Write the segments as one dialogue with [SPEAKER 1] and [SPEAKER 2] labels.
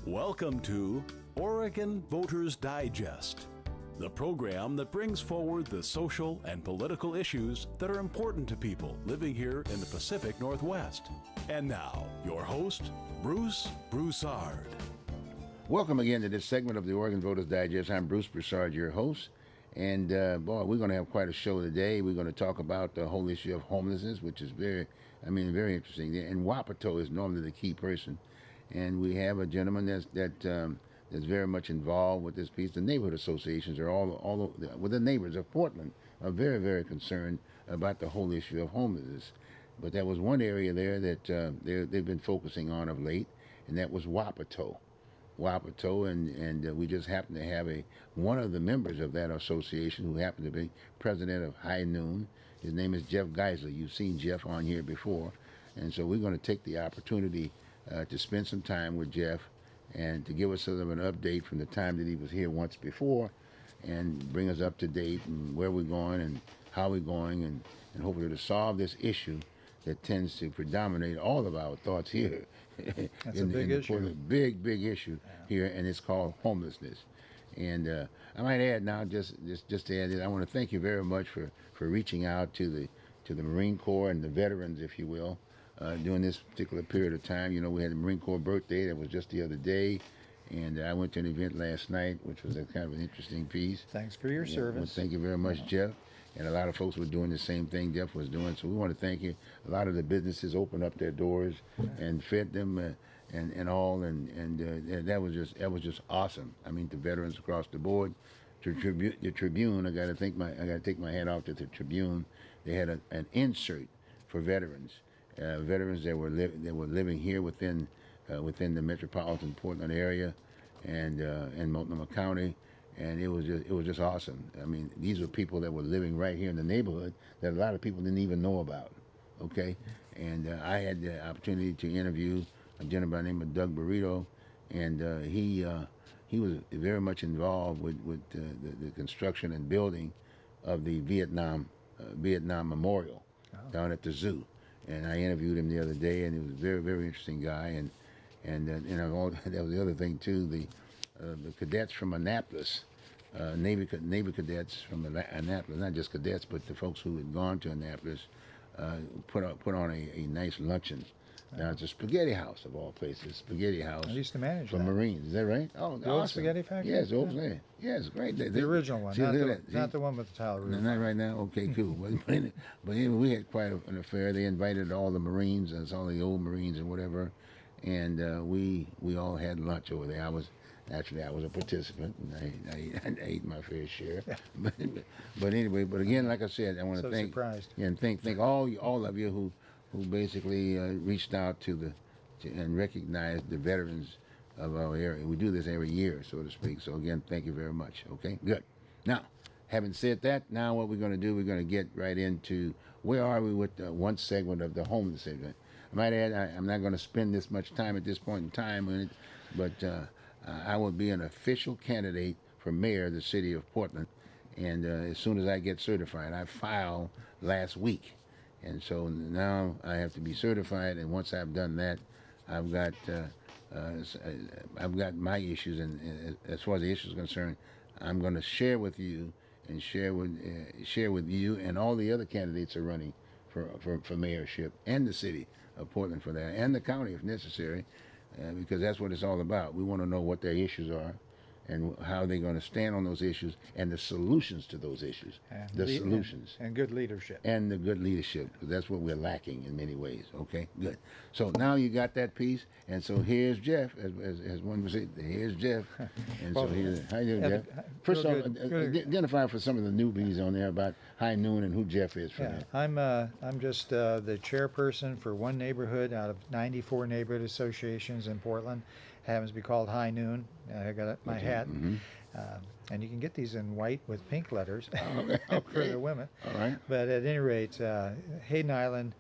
[SPEAKER 1] Welcome to Oregon Voters Digest, the program that brings forward the social and political issues that are important to people living here in the Pacific Northwest. And now, your host, Bruce Broussard.
[SPEAKER 2] Welcome again to this segment of the Oregon Voters Digest. I'm Bruce Broussard, your host. And boy, we're going to have quite a show today. We're going to talk about the whole issue of homelessness, which is very interesting. And Wapato is normally the key person. And we have a gentleman that's very much involved with this piece. The neighborhood associations are all the neighbors of Portland are very, very concerned about the whole issue of homelessness. But that was one area there that they've been focusing on of late, and that was Wapato, and we just happened to have one of the members of that association who happened to be president of High Noon. His name is Jeff Geisler. You've seen Jeff on here before, and so we're going to take the opportunity to spend some time with Jeff and to give us sort of an update from the time that he was here once before and bring us up to date and where we're going and how we're going and hopefully to solve this issue that tends to predominate all of our thoughts here.
[SPEAKER 3] That's a big issue.
[SPEAKER 2] Big issue here, and it's called homelessness. And I might add now, just to add that, I want to thank you very much for reaching out to the Marine Corps and the veterans, if you will, during this particular period of time. You know, we had the Marine Corps birthday that was just the other day, and I went to an event last night, which was a kind of an interesting piece.
[SPEAKER 3] Thanks for your service.
[SPEAKER 2] Well, thank you very much, Jeff. And a lot of folks were doing the same thing Jeff was doing. So we want to thank you. A lot of the businesses opened up their doors and fed them and all, and that was just awesome. I mean, the veterans across the board. The Tribune, I got to take my hat off to the Tribune. They had an insert for veterans. Veterans that were living here within the metropolitan Portland area and Multnomah County, and it was just awesome. I mean, these were people that were living right here in the neighborhood that a lot of people didn't even know about. Okay, and I had the opportunity to interview a gentleman by the name of Doug Burrito, and he was very much involved with the construction and building of the Vietnam Memorial down at the zoo. And I interviewed him the other day, and he was a very, very interesting guy. And that was the other thing too. The cadets from Annapolis, Navy cadets from Annapolis, not just cadets, but the folks who had gone to Annapolis, put on a nice luncheon down at the Spaghetti House of all places. Spaghetti House.
[SPEAKER 3] I used to manage
[SPEAKER 2] for
[SPEAKER 3] that.
[SPEAKER 2] Marines. Is that right? Oh,
[SPEAKER 3] the old Spaghetti Factory.
[SPEAKER 2] Yes, yeah, it's great.
[SPEAKER 3] The original one, not the one with the tile roof.
[SPEAKER 2] Not right now. Okay, cool. but anyway, we had quite an affair. They invited all the Marines, all the old Marines and whatever, and we all had lunch over there. I was a participant, and I ate my fair share.
[SPEAKER 3] Yeah.
[SPEAKER 2] but anyway, again, like I said, I want to thank all of you who basically reached out and recognized the veterans of our area. We do this every year, so to speak. So again, thank you very much. Okay, good. Now, having said that, now what we're going to do, we're going to get right into where are we with one segment of the homeless segment. I might add, I'm not going to spend this much time at this point in time on it, but I will be an official candidate for mayor of the city of Portland, and as soon as I get certified, I filed last week. And so now I have to be certified, and once I've done that, I've got my issues, and as far as the issues are concerned, I'm going to share with you and share with you and all the other candidates are running for mayorship, and the city of Portland for that, and the county if necessary, because that's what it's all about. We want to know what their issues are and how they're going to stand on those issues and the solutions to those issues. And
[SPEAKER 3] good leadership.
[SPEAKER 2] And the good leadership, because that's what we're lacking in many ways. Okay, good. So now you got that piece, and so here's Jeff, as one would say, here's Jeff. And
[SPEAKER 3] well,
[SPEAKER 2] so here's, how you doing, Jeff? First of all, identify for some of the newbies on there about High Noon and who Jeff is for that.
[SPEAKER 3] I'm just the chairperson for one neighborhood out of 94 neighborhood associations in Portland. Happens to be called High Noon. I got my hat. Mm-hmm. And you can get these in white with pink letters for the women.
[SPEAKER 2] All right.
[SPEAKER 3] But at any rate, Hayden Island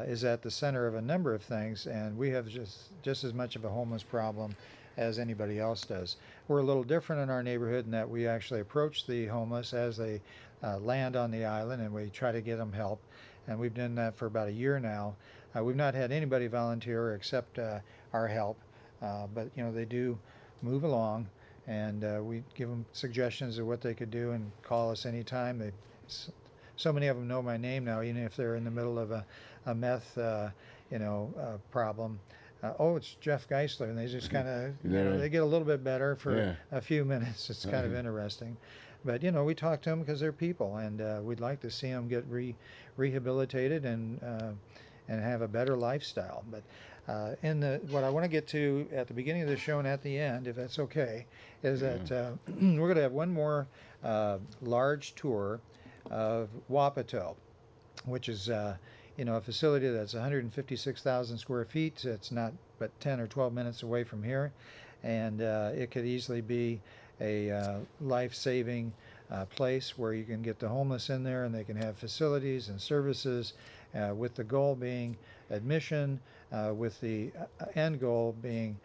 [SPEAKER 3] is at the center of a number of things, and we have just as much of a homeless problem as anybody else does. We're a little different in our neighborhood in that we actually approach the homeless as they land on the island, and we try to get them help. And we've done that for about a year now. We've not had anybody volunteer except our help. but they do move along, and we give them suggestions of what they could do and call us anytime. So many of them know my name now, even if they're in the middle of a meth problem. Oh, it's Jeff Geisler, and they just kind of they get a little bit better for a few minutes. It's kind of interesting. But we talk to them because they're people, and we'd like to see them get rehabilitated and have a better lifestyle. But what I want to get to at the beginning of the show and at the end, if that's okay, is that we're going to have one more large tour of Wapato, which is a facility that's 156,000 square feet. It's not but 10 or 12 minutes away from here, and it could easily be a life-saving place where you can get the homeless in there and they can have facilities and services, with the goal being admission, with the end goal being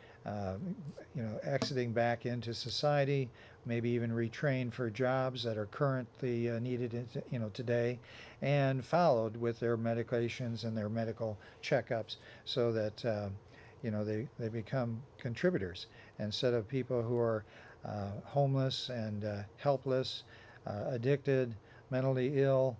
[SPEAKER 3] exiting back into society, maybe even retrained for jobs that are currently needed today, and followed with their medications and their medical checkups, so that they become contributors instead of people who are homeless and helpless, addicted, mentally ill,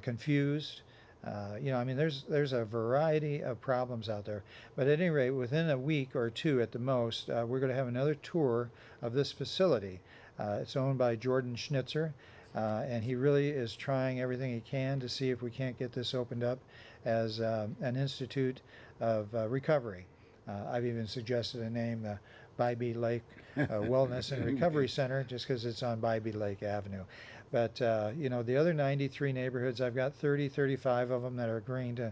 [SPEAKER 3] confused. There's a variety of problems out there. But at any rate, within a week or two at the most, we're going to have another tour of this facility. It's owned by Jordan Schnitzer, and he really is trying everything he can to see if we can't get this opened up as an institute of recovery. I've even suggested a name, the Bybee Lake Wellness and Recovery Center, just because it's on Bybee Lake Avenue. But, the other 93 neighborhoods, I've got 35 of them that are agreeing to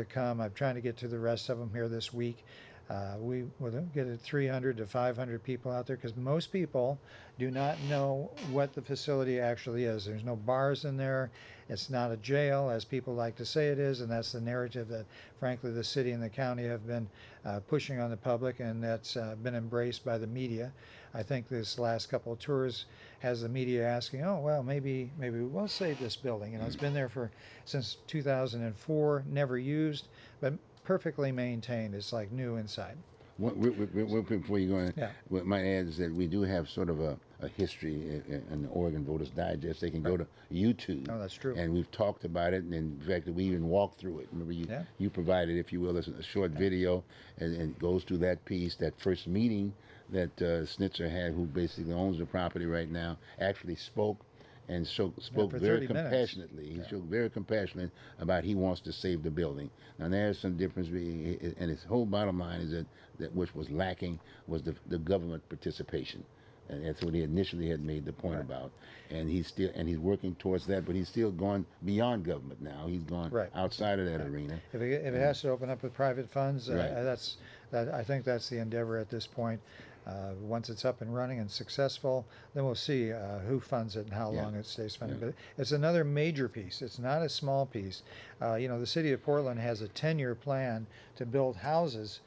[SPEAKER 3] come. I'm trying to get to the rest of them here this week. We will get 300 to 500 people out there, because most people do not know what the facility actually is. There's no bars in there. It's not a jail, as people like to say it is, and that's the narrative that, frankly, the city and the county have been pushing on the public, and that's been embraced by the media. I think this last couple of tours has the media asking, oh, well, maybe we'll save this building. It's been there since 2004, never used, but perfectly maintained. It's like new inside.
[SPEAKER 2] Real quick before you go in, what I might add is that we do have sort of a history in the Oregon Voters Digest. They can go to YouTube.
[SPEAKER 3] Oh, that's true.
[SPEAKER 2] And we've talked about it, and in fact, we even walked through it. Remember, you provided, if you will, a short video, and goes through that piece, that first meeting that Schnitzer had, who basically owns the property right now, actually spoke very compassionately. He spoke very compassionately about he wants to save the building. Now there's some difference, and his whole bottom line is that which was lacking was the government participation, and that's what he initially had made the point about. And he's working towards that, but he's still gone beyond government now. He's gone outside of that arena.
[SPEAKER 3] If it has to open up with private funds, I think that's the endeavor at this point. Once it's up and running and successful, then we'll see who funds it and how long it stays funded. But it's another major piece. It's not a small piece. The city of Portland has a 10-year plan to build houses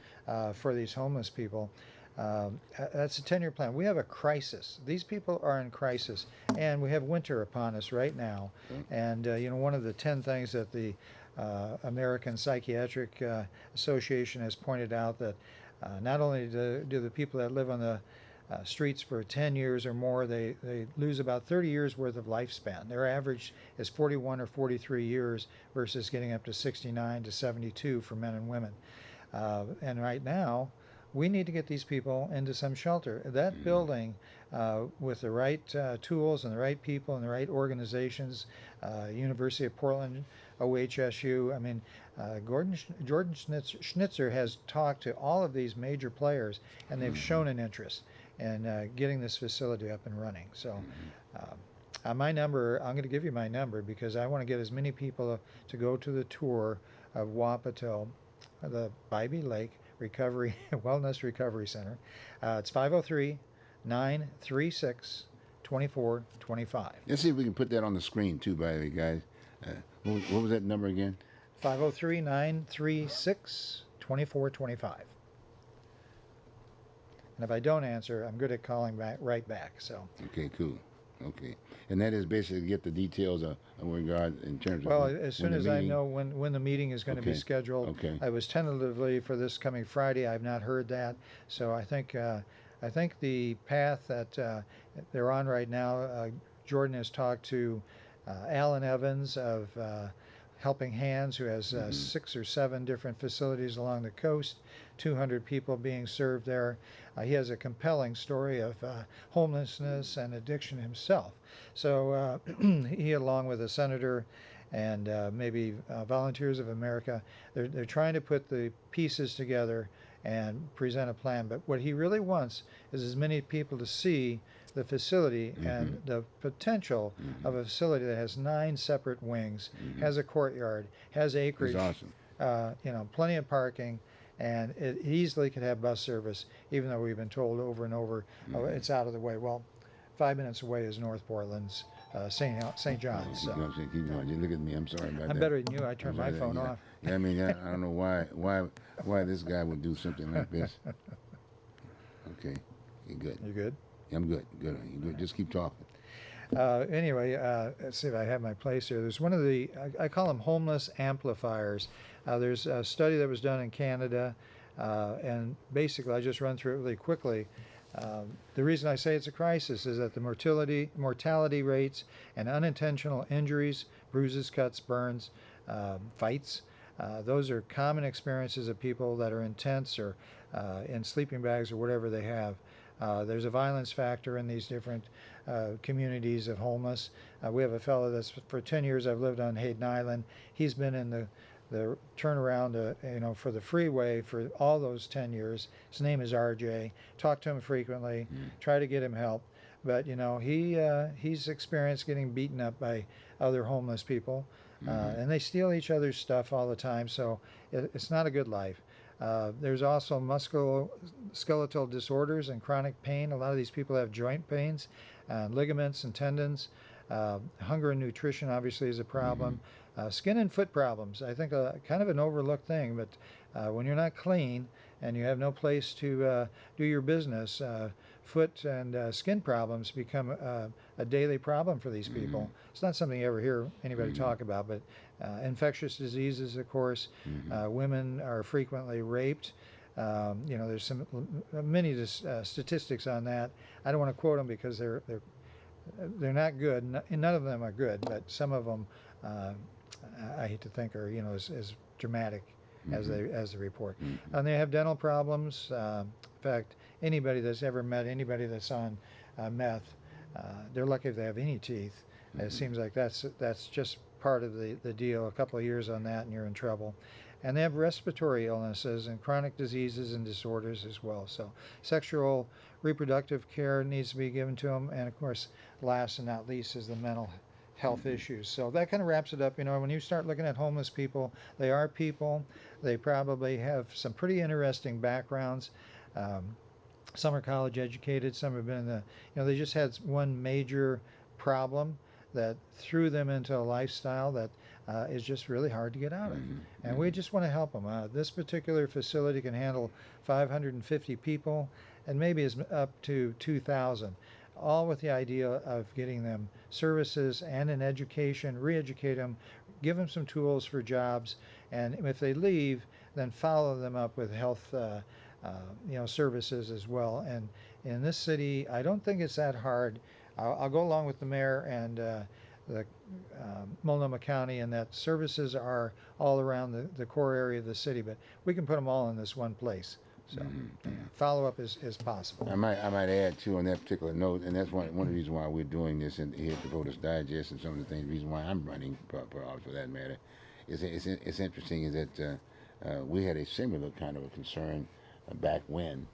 [SPEAKER 3] for these homeless people. That's a 10-year plan. We have a crisis. These people are in crisis, and we have winter upon us right now. And one of the 10 things that the American Psychiatric Association has pointed out, that not only do the people that live on the streets for 10 years or more, they lose about 30 years worth of lifespan. Their average is 41 or 43 years versus getting up to 69 to 72 for men and women. And right now, we need to get these people into some shelter. That building, with the right tools and the right people and the right organizations, University of Portland, OHSU, Jordan Schnitzer has talked to all of these major players, and they've shown an interest in getting this facility up and running. So my number, I'm going to give you my number, because I want to get as many people to go to the tour of Wapato, the Bybee Lake Wellness Recovery Center. It's 503-936-2425.
[SPEAKER 2] Let's see if we can put that on the screen too, by the way, guys. What was that number again?
[SPEAKER 3] 503-936-2425. And if I don't answer, I'm good at calling right back. So.
[SPEAKER 2] Okay, cool. Okay, and that is basically get the details of regard in terms of
[SPEAKER 3] Well, as soon
[SPEAKER 2] the
[SPEAKER 3] as I
[SPEAKER 2] meeting.
[SPEAKER 3] know when the meeting is going to be
[SPEAKER 2] Okay.
[SPEAKER 3] scheduled,
[SPEAKER 2] Okay.
[SPEAKER 3] I was tentatively for this coming Friday. I've not heard that, so I think the path that they're on right now. Jordan has talked to Alan Evans of Helping Hands, who has 6 or 7 different facilities along the coast, 200 people being served there. He has a compelling story of homelessness and addiction himself. So he, along with a senator and maybe Volunteers of America, they're trying to put the pieces together and present a plan. But what he really wants is as many people to see the facility and the potential of a facility that has 9 separate wings, has a courtyard, has acreage,
[SPEAKER 2] That's awesome.
[SPEAKER 3] plenty of parking, and it easily could have bus service, even though we've been told over and over, oh, it's out of the way. Well, 5 minutes away is North Portland's St. John's.
[SPEAKER 2] Keep going, keep going. You look at me. I'm sorry about that.
[SPEAKER 3] I'm better than you. I turned my phone
[SPEAKER 2] yeah.
[SPEAKER 3] off.
[SPEAKER 2] Yeah, I mean, I don't know why this guy would do something like this. Okay, you good?
[SPEAKER 3] You good?
[SPEAKER 2] Yeah, I'm good. Good. You good? Just keep talking.
[SPEAKER 3] Anyway, let's see if I have my place here. There's one of the, I call them homeless amplifiers. There's a study that was done in Canada, and basically, I just run through it really quickly. The reason I say it's a crisis is that the mortality rates and unintentional injuries, bruises, cuts, burns, fights, those are common experiences of people that are in tents or in sleeping bags or whatever they have. There's a violence factor in these different communities of homeless. We have a fellow that's for 10 years I've lived on Hayden Island. He's been in the turnaround, for the freeway for all those 10 years. His name is RJ. Talk to him frequently. Try to get him help. But he's experienced getting beaten up by other homeless people, and they steal each other's stuff all the time. So it's not a good life. There's also musculoskeletal disorders and chronic pain. A lot of these people have joint pains, ligaments and tendons. Hunger and nutrition obviously is a problem. Skin and foot problems, I think kind of an overlooked thing, but when you're not clean and you have no place to do your business, foot and skin problems become a daily problem for these people. It's not something you ever hear anybody talk about, but infectious diseases, of course. Women are frequently raped. There's many statistics on that. I don't want to quote them because they're not good. None of them are good, but some of them I hate to think are as dramatic as they report. And they have dental problems. In fact, anybody that's ever met anybody that's on meth, they're lucky if they have any teeth. It seems like that's just part of the deal. A couple of years on that and you're in trouble. And they have respiratory illnesses and chronic diseases and disorders as well. So sexual reproductive care needs to be given to them. And of course, last and not least is the mental health issues. So that kind of wraps it up. When you start looking at homeless people, they are people. They probably have some pretty interesting backgrounds. Some are college educated. Some have been in they just had one major problem that threw them into a lifestyle that is just really hard to get out of. And we just want to help them. This particular facility can handle 550 people and maybe as up to 2,000, all with the idea of getting them services and an education, re-educate them, give them some tools for jobs, and if they leave, then follow them up with health services as well. And in this city, I don't think it's that hard. I'll go along with the mayor and the Multnomah County, and that services are all around the core area of the city, but we can put them all in this one place. So follow-up is possible.
[SPEAKER 2] I might add too on that particular note, and that's one of the reasons why we're doing this here at the Voters Digest, and some of the things, reason why I'm running for that matter, is it's interesting is that we had a similar kind of a concern back when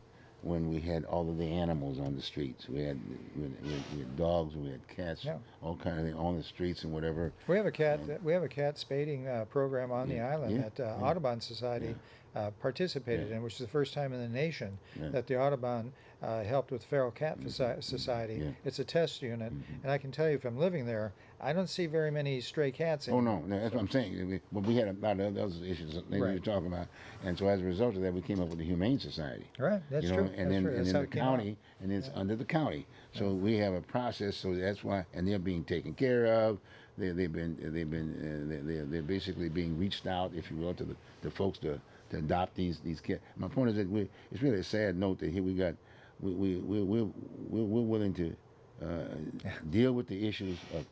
[SPEAKER 2] we had all of the animals on the streets. We had dogs, we had cats, all kind of things on the streets and whatever.
[SPEAKER 3] We have a cat spading program on the island that Audubon Society participated in, which is the first time in the nation that the Audubon helped with Feral Cat Society. It's a test unit, and I can tell you from living there, I don't see very many stray cats.
[SPEAKER 2] Oh
[SPEAKER 3] anymore.
[SPEAKER 2] no, that's what I'm saying. But we had a lot of other issues that we were
[SPEAKER 3] Right.
[SPEAKER 2] talking about, and so as a result of that, we came up with the Humane Society.
[SPEAKER 3] Right, that's
[SPEAKER 2] you know,
[SPEAKER 3] true.
[SPEAKER 2] and
[SPEAKER 3] that's
[SPEAKER 2] then
[SPEAKER 3] true.
[SPEAKER 2] and
[SPEAKER 3] That's
[SPEAKER 2] then
[SPEAKER 3] how
[SPEAKER 2] the
[SPEAKER 3] it came out.
[SPEAKER 2] county, and it's under the county. So we have a process. So that's why, and they're being taken care of. They're basically being reached out, if you will, to the folks to adopt these kids. My point is that it's really a sad note that here we're willing to deal with the issues of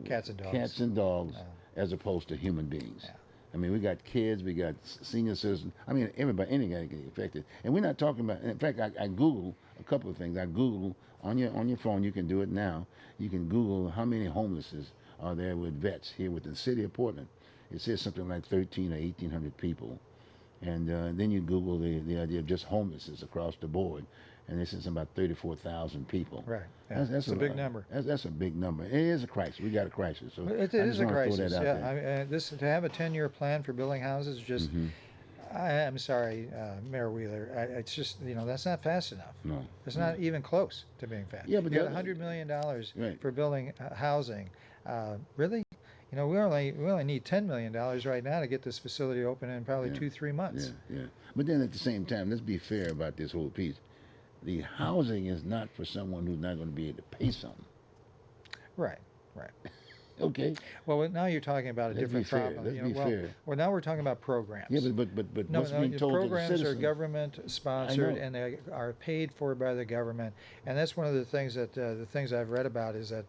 [SPEAKER 3] Cats and dogs.
[SPEAKER 2] cats and dogs as opposed to human beings.
[SPEAKER 3] Yeah.
[SPEAKER 2] I mean, we got kids, we got senior citizens. I mean, everybody, anybody can get affected. And we're not talking about. In fact, I Google a couple of things. I Google on your phone. You can do it now. You can Google how many homelesses are there with vets here within the city of Portland. It says something like 13 or 1,800 people. And then you Google the idea of just homelessness across the board, and this is about 34,000 people.
[SPEAKER 3] Right. Yeah. That's a big number.
[SPEAKER 2] That's a big number. It is a crisis. We got a crisis. So
[SPEAKER 3] It
[SPEAKER 2] I
[SPEAKER 3] is
[SPEAKER 2] just
[SPEAKER 3] a
[SPEAKER 2] wanna throw
[SPEAKER 3] crisis.
[SPEAKER 2] that out
[SPEAKER 3] Yeah.
[SPEAKER 2] there.
[SPEAKER 3] This to have a 10-year plan for building houses is just. I'm sorry, Mayor Wheeler. It's just that's not fast enough.
[SPEAKER 2] No.
[SPEAKER 3] It's not even close to being fast.
[SPEAKER 2] Yeah, but
[SPEAKER 3] you
[SPEAKER 2] the
[SPEAKER 3] got
[SPEAKER 2] other-
[SPEAKER 3] $100 million
[SPEAKER 2] Right.
[SPEAKER 3] for building housing. Really? We only need $10 million right now to get this facility open in probably
[SPEAKER 2] Yeah.
[SPEAKER 3] 2-3 months.
[SPEAKER 2] Yeah. But then at the same time, let's be fair about this whole piece. The housing is not for someone who's not going to be able to pay something.
[SPEAKER 3] Right.
[SPEAKER 2] Okay.
[SPEAKER 3] Well, now you're talking about a
[SPEAKER 2] Let's be
[SPEAKER 3] different
[SPEAKER 2] fair.
[SPEAKER 3] problem.
[SPEAKER 2] Let's be fair.
[SPEAKER 3] Well, now we're talking about programs.
[SPEAKER 2] Yeah, but
[SPEAKER 3] No,
[SPEAKER 2] what's being
[SPEAKER 3] the
[SPEAKER 2] told to the
[SPEAKER 3] programs are
[SPEAKER 2] citizens?
[SPEAKER 3] government sponsored
[SPEAKER 2] know.
[SPEAKER 3] and they are paid for by the government, and that's one of the things that the things I've read about is that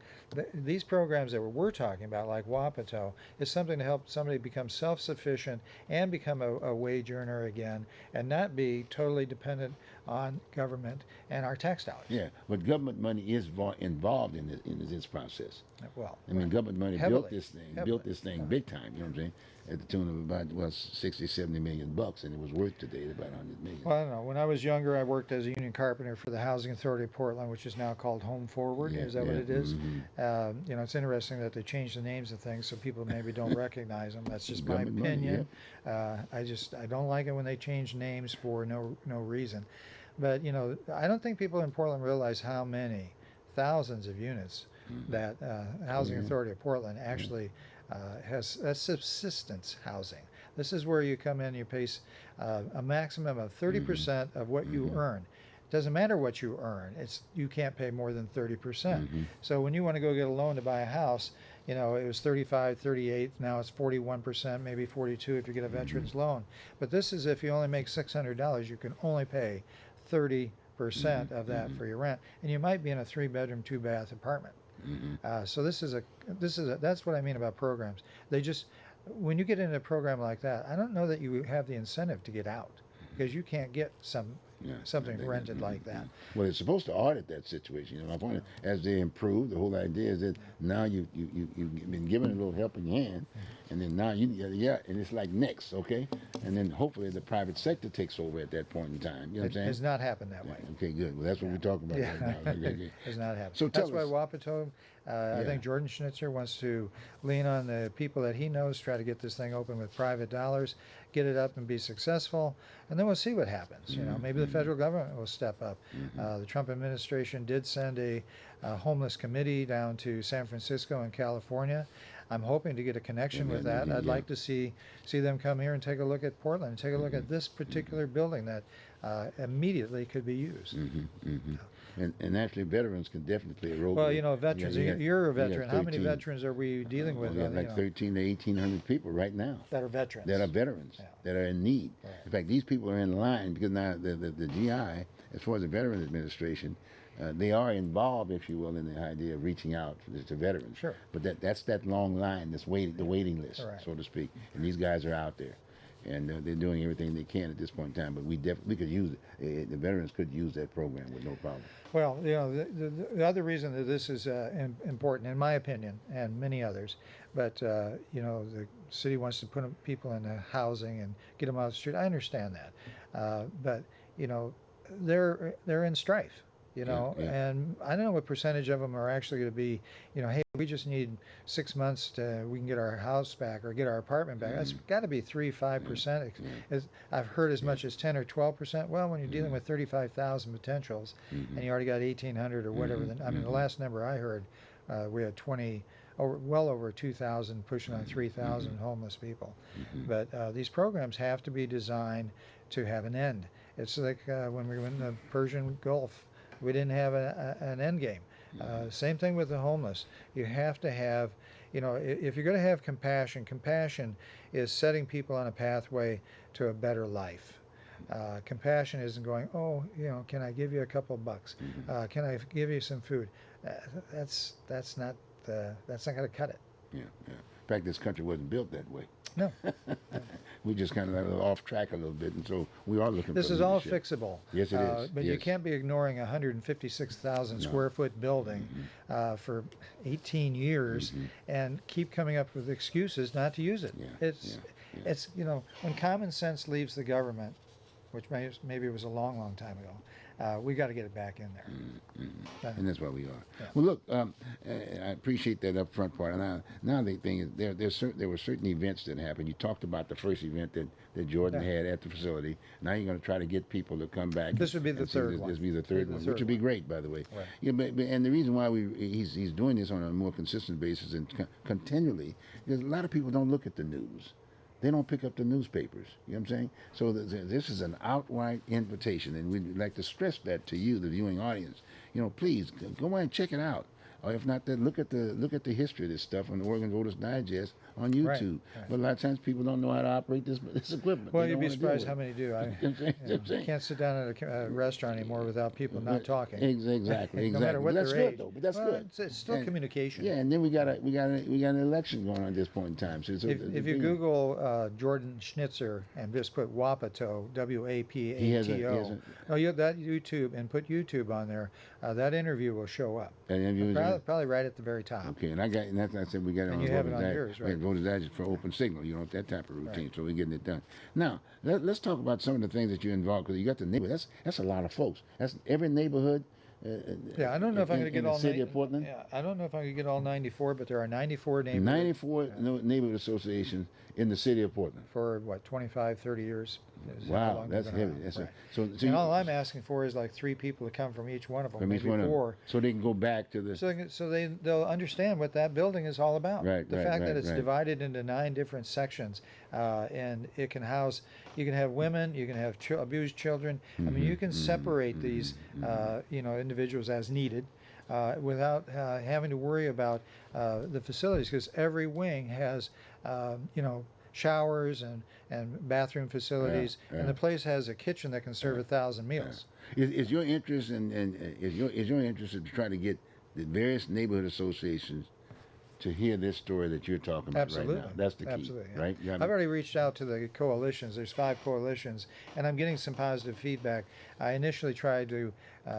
[SPEAKER 3] these programs that we're talking about, like Wapato, is something to help somebody become self-sufficient and become a wage earner again, and not be totally dependent on government and our tax dollars.
[SPEAKER 2] Yeah, but government money is involved in this process.
[SPEAKER 3] Well,
[SPEAKER 2] I mean, government money
[SPEAKER 3] Heavily.
[SPEAKER 2] built this thing big time. You know what I'm saying? At the tune of about 60, 70 million bucks, and it was worth today about 100 million.
[SPEAKER 3] well, I don't know. When I was younger, I worked as a union carpenter for the Housing Authority of Portland, which is now called Home Forward.
[SPEAKER 2] Yeah,
[SPEAKER 3] Is that what
[SPEAKER 2] yeah,
[SPEAKER 3] it is?
[SPEAKER 2] mhm.
[SPEAKER 3] It's interesting that they changed the names of things so people maybe don't recognize them. That's just my
[SPEAKER 2] Government money,
[SPEAKER 3] opinion. I don't like it when they change names for no reason. But I don't think people in Portland realize how many thousands of units that Housing Authority of Portland actually has subsistence housing. This is where you come in, you pay a maximum of 30% of what you earn. Doesn't matter what you earn; you can't pay more than 30%. So when you want to go get a loan to buy a house, it was 35, 38. Now it's 41%, maybe 42 if you get a veterans loan. But this is if you only make $600, you can only pay 30% of that for your rent, and you might be in a 3-bedroom, 2-bath apartment. So that's what I mean about programs. When you get into a program like that, I don't know that you have the incentive to get out because you can't get something rented like that.
[SPEAKER 2] Well, it's supposed to audit that situation. My point is, as they improve, the whole idea is that now you've been given a little helping hand, and then now and it's like next, okay, and then hopefully the private sector takes over at that point in time. You know what I'm
[SPEAKER 3] It
[SPEAKER 2] saying?
[SPEAKER 3] has not happened that way.
[SPEAKER 2] Okay, good. Well, that's what we're talking about right now. Okay.
[SPEAKER 3] Has not happened.
[SPEAKER 2] So
[SPEAKER 3] That's
[SPEAKER 2] tell
[SPEAKER 3] why
[SPEAKER 2] us.
[SPEAKER 3] Wapato, I think Jordan Schnitzer wants to lean on the people that he knows, try to get this thing open with private dollars, get it up and be successful, and then we'll see what happens. Maybe the federal government will step up. The Trump administration did send a homeless committee down to San Francisco and California. I'm hoping to get a connection with that. I'd like to see them come here and take a look at Portland, and take a look at this particular building that immediately could be used.
[SPEAKER 2] And actually, veterans can definitely play a role.
[SPEAKER 3] Well, veterans. You're a
[SPEAKER 2] we got
[SPEAKER 3] veteran. How many
[SPEAKER 2] 13
[SPEAKER 3] veterans are we dealing with?
[SPEAKER 2] We got like 13 to 1,800 people right now
[SPEAKER 3] that are veterans.
[SPEAKER 2] that are veterans that are in need.
[SPEAKER 3] Right.
[SPEAKER 2] In fact, these people are in line because now the GI, as far as the Veterans Administration, they are involved, if you will, in the idea of reaching out to veterans.
[SPEAKER 3] Sure.
[SPEAKER 2] But that's that long line, the waiting list,
[SPEAKER 3] Right.
[SPEAKER 2] so to speak. And these guys are out there, and they're doing everything they can at this point in time. But we could use it. The veterans could use that program with no problem.
[SPEAKER 3] Well, the other reason that this is important, in my opinion, and many others, but the city wants to put people into housing and get them off the street. I understand that, but they're in strife. And I don't know what percentage of them are actually going to be, hey, we just need 6 months we can get our house back or get our apartment back. That's got to be 3-5%. I've heard as much as 10 or 12%. Well, when you're dealing with 35,000 potentials and you already got 1,800 or whatever, the last number I heard, we had well over 2,000, pushing on 3,000 homeless people. But these programs have to be designed to have an end. It's like when we were in the Persian Gulf, we didn't have an end game. Same thing with the homeless. You have to have, if you're going to have compassion, compassion is setting people on a pathway to a better life. Compassion isn't going, oh, can I give you a couple bucks? Can I give you some food? That's not going to cut it.
[SPEAKER 2] Yeah, yeah. In fact, this country wasn't built that way.
[SPEAKER 3] No.
[SPEAKER 2] We just kind of got a little off track a little bit, and so we are looking
[SPEAKER 3] This
[SPEAKER 2] for
[SPEAKER 3] is all
[SPEAKER 2] leadership.
[SPEAKER 3] fixable.
[SPEAKER 2] Yes, it is.
[SPEAKER 3] But you can't be ignoring a 156,000 square foot building for 18 years and keep coming up with excuses not to use it.
[SPEAKER 2] Yeah,
[SPEAKER 3] It's when common sense leaves the government, which maybe was a long, long time ago, we got to get it back in there.
[SPEAKER 2] And that's why we are.
[SPEAKER 3] Yeah.
[SPEAKER 2] Well, look, I appreciate that upfront part. And now the thing is, there were certain events that happened. You talked about the first event that Jordan had at the facility. Now you're going to try to get people to come back.
[SPEAKER 3] This would be the third one.
[SPEAKER 2] This would be the third one, which would be great, by the way.
[SPEAKER 3] Right.
[SPEAKER 2] Yeah, and the reason why he's doing this on a more consistent basis and continually, because a lot of people don't look at the news. They don't pick up the newspapers. You know what I'm saying? So this is an outright invitation, and we'd like to stress that to you, the viewing audience. Please go and check it out. Or if not, then look at the history of this stuff on the Oregon Voters Digest on YouTube.
[SPEAKER 3] Right.
[SPEAKER 2] But a lot of times people don't know how to operate this equipment.
[SPEAKER 3] Well,
[SPEAKER 2] They
[SPEAKER 3] you'd
[SPEAKER 2] don't
[SPEAKER 3] be
[SPEAKER 2] wanna deal
[SPEAKER 3] surprised
[SPEAKER 2] with
[SPEAKER 3] how
[SPEAKER 2] it.
[SPEAKER 3] many do.
[SPEAKER 2] You know what I'm saying?
[SPEAKER 3] Can't sit down at a restaurant anymore without people not talking.
[SPEAKER 2] Exactly.
[SPEAKER 3] No matter what
[SPEAKER 2] But that's
[SPEAKER 3] their
[SPEAKER 2] good
[SPEAKER 3] age.
[SPEAKER 2] though. But that's
[SPEAKER 3] Well,
[SPEAKER 2] good.
[SPEAKER 3] It's still
[SPEAKER 2] And-
[SPEAKER 3] communication.
[SPEAKER 2] Yeah, and then we got an election going on at this point in time. So
[SPEAKER 3] If you Google Jordan Schnitzer and just put Wapato,
[SPEAKER 2] He has
[SPEAKER 3] WAPATO, that YouTube, and put YouTube on there, that interview will show up. Probably right at the very top.
[SPEAKER 2] Okay, and that's I said we got it
[SPEAKER 3] And
[SPEAKER 2] on
[SPEAKER 3] you have it
[SPEAKER 2] Voters
[SPEAKER 3] on
[SPEAKER 2] Digest.
[SPEAKER 3] yours,
[SPEAKER 2] We have
[SPEAKER 3] right.
[SPEAKER 2] Voters Digest for open signal, that type of routine.
[SPEAKER 3] Right.
[SPEAKER 2] So we're getting it done. Now let's talk about some of the things that you're involved, because you got the neighborhood. That's a lot of folks. That's every neighborhood.
[SPEAKER 3] Yeah, I don't know if I'm going to
[SPEAKER 2] in
[SPEAKER 3] get
[SPEAKER 2] the
[SPEAKER 3] all
[SPEAKER 2] city of Portland.
[SPEAKER 3] Yeah, I don't know if I'm going to get all 94, but there are 94 neighborhoods
[SPEAKER 2] 94 neighborhood associations in the city of Portland.
[SPEAKER 3] for what 25, 30 years. is how
[SPEAKER 2] Wow,
[SPEAKER 3] long they've
[SPEAKER 2] that's
[SPEAKER 3] been
[SPEAKER 2] heavy.
[SPEAKER 3] around.
[SPEAKER 2] That's
[SPEAKER 3] Right.
[SPEAKER 2] so
[SPEAKER 3] And all I'm asking for is like 3 people to come from each one of them,
[SPEAKER 2] from each
[SPEAKER 3] maybe
[SPEAKER 2] one of
[SPEAKER 3] 4.
[SPEAKER 2] them, so they can go back to the.
[SPEAKER 3] They'll understand what that building is all about.
[SPEAKER 2] Right,
[SPEAKER 3] the
[SPEAKER 2] right,
[SPEAKER 3] fact
[SPEAKER 2] right,
[SPEAKER 3] that it's
[SPEAKER 2] right.
[SPEAKER 3] divided into 9 different sections, and it can house. You can have women, you can have abused children. I mean, you can separate these, individuals as needed, without having to worry about the facilities, because every wing has, showers and bathroom facilities, and the place has a kitchen that can serve 1,000 meals.
[SPEAKER 2] Is your interest is your interest to try to get the various neighborhood associations to hear this story that you're talking about
[SPEAKER 3] Absolutely.
[SPEAKER 2] right now? That's the key,
[SPEAKER 3] Absolutely, yeah.
[SPEAKER 2] right?
[SPEAKER 3] I've already reached out to the coalitions. There's 5 coalitions, and I'm getting some positive feedback. I initially tried to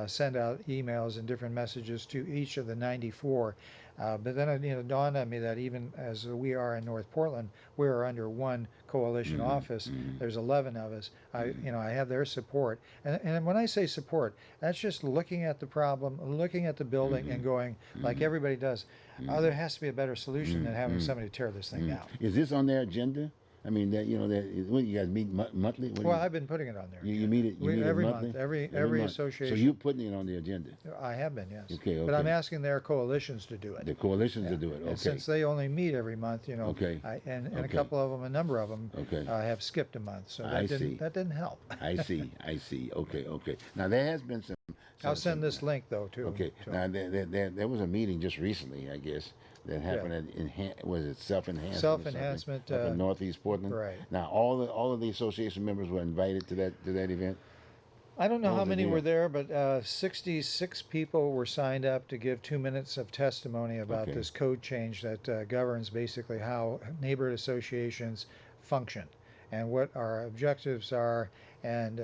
[SPEAKER 3] send out emails and different messages to each of the 94, but then it dawned on me that even as we are in North Portland, we are under one coalition office. There's 11 of us. I have their support, and when I say support, that's just looking at the problem, looking at the building, and going like everybody does. There has to be a better solution than having somebody tear this thing down.
[SPEAKER 2] Is this on their agenda? I mean, when you guys meet monthly? What do
[SPEAKER 3] Well,
[SPEAKER 2] you-
[SPEAKER 3] I've been putting it on there.
[SPEAKER 2] You meet it. You meet it
[SPEAKER 3] every
[SPEAKER 2] monthly?
[SPEAKER 3] month. Every
[SPEAKER 2] month.
[SPEAKER 3] association.
[SPEAKER 2] So you're putting it on the agenda.
[SPEAKER 3] I have been, yes.
[SPEAKER 2] Okay,
[SPEAKER 3] But I'm
[SPEAKER 2] okay.
[SPEAKER 3] asking their coalitions to do it.
[SPEAKER 2] The coalitions to do it.
[SPEAKER 3] And
[SPEAKER 2] Okay.
[SPEAKER 3] since they only meet every month,
[SPEAKER 2] Okay.
[SPEAKER 3] and a
[SPEAKER 2] Okay.
[SPEAKER 3] couple of them, a number of them,
[SPEAKER 2] Okay.
[SPEAKER 3] have skipped a month, so
[SPEAKER 2] I see.
[SPEAKER 3] that didn't help.
[SPEAKER 2] I see. Okay. Now there has been some.
[SPEAKER 3] I'll send this link though too.
[SPEAKER 2] Okay.
[SPEAKER 3] to
[SPEAKER 2] Now there was a meeting just recently, I guess, that happened at was it self-enhancement? or something,
[SPEAKER 3] Self-enhancement,
[SPEAKER 2] up in Northeast Portland.
[SPEAKER 3] right.
[SPEAKER 2] Now all of the association members were invited to that event.
[SPEAKER 3] I don't know
[SPEAKER 2] What
[SPEAKER 3] how
[SPEAKER 2] was the
[SPEAKER 3] many
[SPEAKER 2] deal?
[SPEAKER 3] were there, but 66 people were signed up to give 2 minutes of testimony about
[SPEAKER 2] Okay.
[SPEAKER 3] this code change that governs basically how neighborhood associations function and what our objectives are. And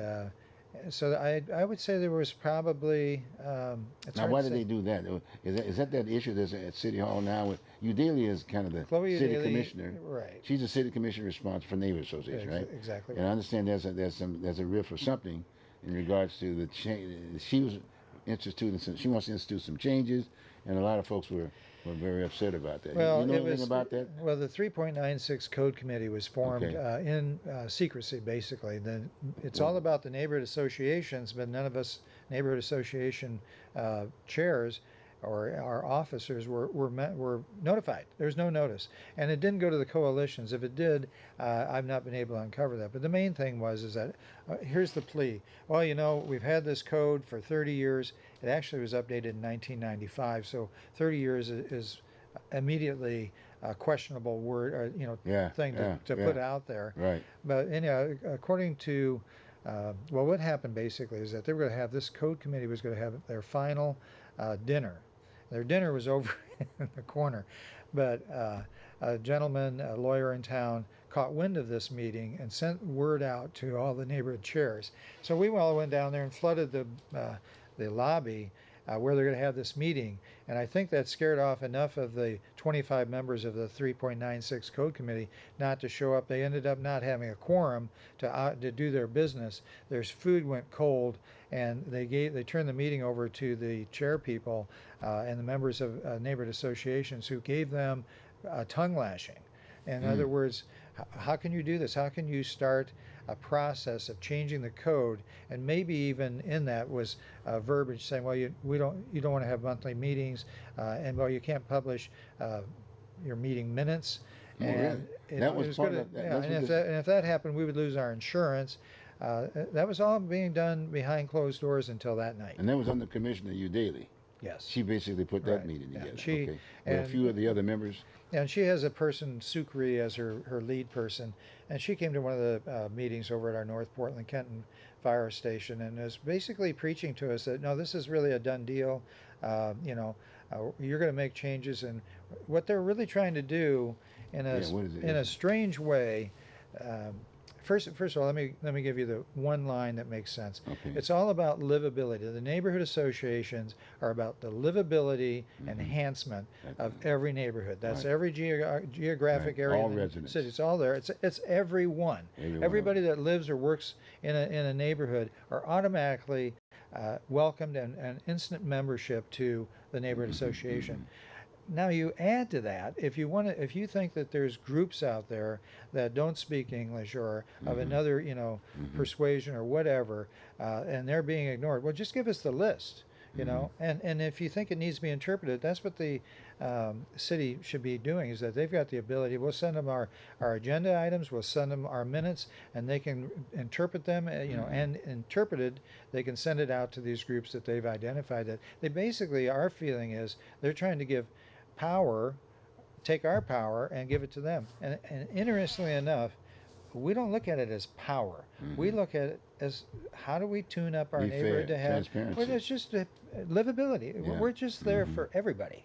[SPEAKER 3] so I would say there was probably. It's
[SPEAKER 2] Now
[SPEAKER 3] hard
[SPEAKER 2] why
[SPEAKER 3] to
[SPEAKER 2] did
[SPEAKER 3] say.
[SPEAKER 2] they do that? Is that issue that's at City Hall now? With Udalia is kind of the
[SPEAKER 3] Chloe
[SPEAKER 2] city
[SPEAKER 3] Udaly-
[SPEAKER 2] commissioner.
[SPEAKER 3] right.
[SPEAKER 2] She's the city commissioner responsible for neighborhood association, right?
[SPEAKER 3] Exactly.
[SPEAKER 2] And I understand there's a riff or something in regards to the change. She was instituting she wants to institute some changes, and a lot of folks were very upset about that.
[SPEAKER 3] Well,
[SPEAKER 2] you know
[SPEAKER 3] it
[SPEAKER 2] anything
[SPEAKER 3] was,
[SPEAKER 2] about that?
[SPEAKER 3] Well, the 3.96 Code Committee was formed
[SPEAKER 2] Okay.
[SPEAKER 3] in secrecy, basically. It's all about the neighborhood associations, but none of us neighborhood association chairs or our officers were notified. There's no notice, and it didn't go to the coalitions. If it did, I've not been able to uncover that. But the main thing is that here's the plea. Well, we've had this code for 30 years. It actually was updated in 1995, so 30 years is immediately a questionable word, or thing to put out there.
[SPEAKER 2] Right.
[SPEAKER 3] But according to what happened basically is that they were going to have this code committee was going to have their final dinner. Their dinner was over in the corner, but a gentleman, a lawyer in town, caught wind of this meeting and sent word out to all the neighborhood chairs. So we all went down there and flooded the lobby where they're going to have this meeting. And I think that scared off enough of the 25 members of the 3.96 Code Committee not to show up. They ended up not having a quorum to do their business. Their food went cold, and they turned the meeting over to the chair people and the members of neighborhood associations, who gave them a tongue lashing. In other words, how can you do this? How can you start a process of changing the code? And maybe even in that was verbiage saying, well, you don't want to have monthly meetings, and well, you can't publish your meeting minutes.
[SPEAKER 2] And that was part of that.
[SPEAKER 3] And if that happened, we would lose our insurance. That was all being done behind closed doors until that night.
[SPEAKER 2] And that was under Commissioner Udaly.
[SPEAKER 3] Yes.
[SPEAKER 2] She basically put that meeting together.
[SPEAKER 3] With
[SPEAKER 2] a few of the other members.
[SPEAKER 3] And she has a person, Sukri, as her lead person. And she came to one of the meetings over at our North Portland Kenton fire station and was basically preaching to us that, no, this is really a done deal. You're going to make changes. And what they're really trying to do in a strange way, First of all, let me give you the one line that makes sense.
[SPEAKER 2] Okay.
[SPEAKER 3] It's all about livability. The neighborhood associations are about the livability enhancement of every neighborhood. That's every geographic area.
[SPEAKER 2] All residents.
[SPEAKER 3] City. It's all there. It's everyone. Everybody that lives or works in a neighborhood are automatically welcomed and instant membership to the neighborhood association. Now you add to that, if you think that there's groups out there that don't speak English or of another persuasion or whatever, and they're being ignored, well, just give us the list, and if you think it needs to be interpreted, that's what the city should be doing, is that they've got the ability. We'll send them our agenda items, we'll send them our minutes, and they can interpret them, and interpreted, they can send it out to these groups that they've identified. That they basically, our feeling is they're trying to give power, take our power and give it to them. And interestingly enough, we don't look at it as power. We look at it as, how do we tune up our neighborhood to have
[SPEAKER 2] transparency.
[SPEAKER 3] Well, it's just livability.
[SPEAKER 2] Yeah.
[SPEAKER 3] We're just there for everybody.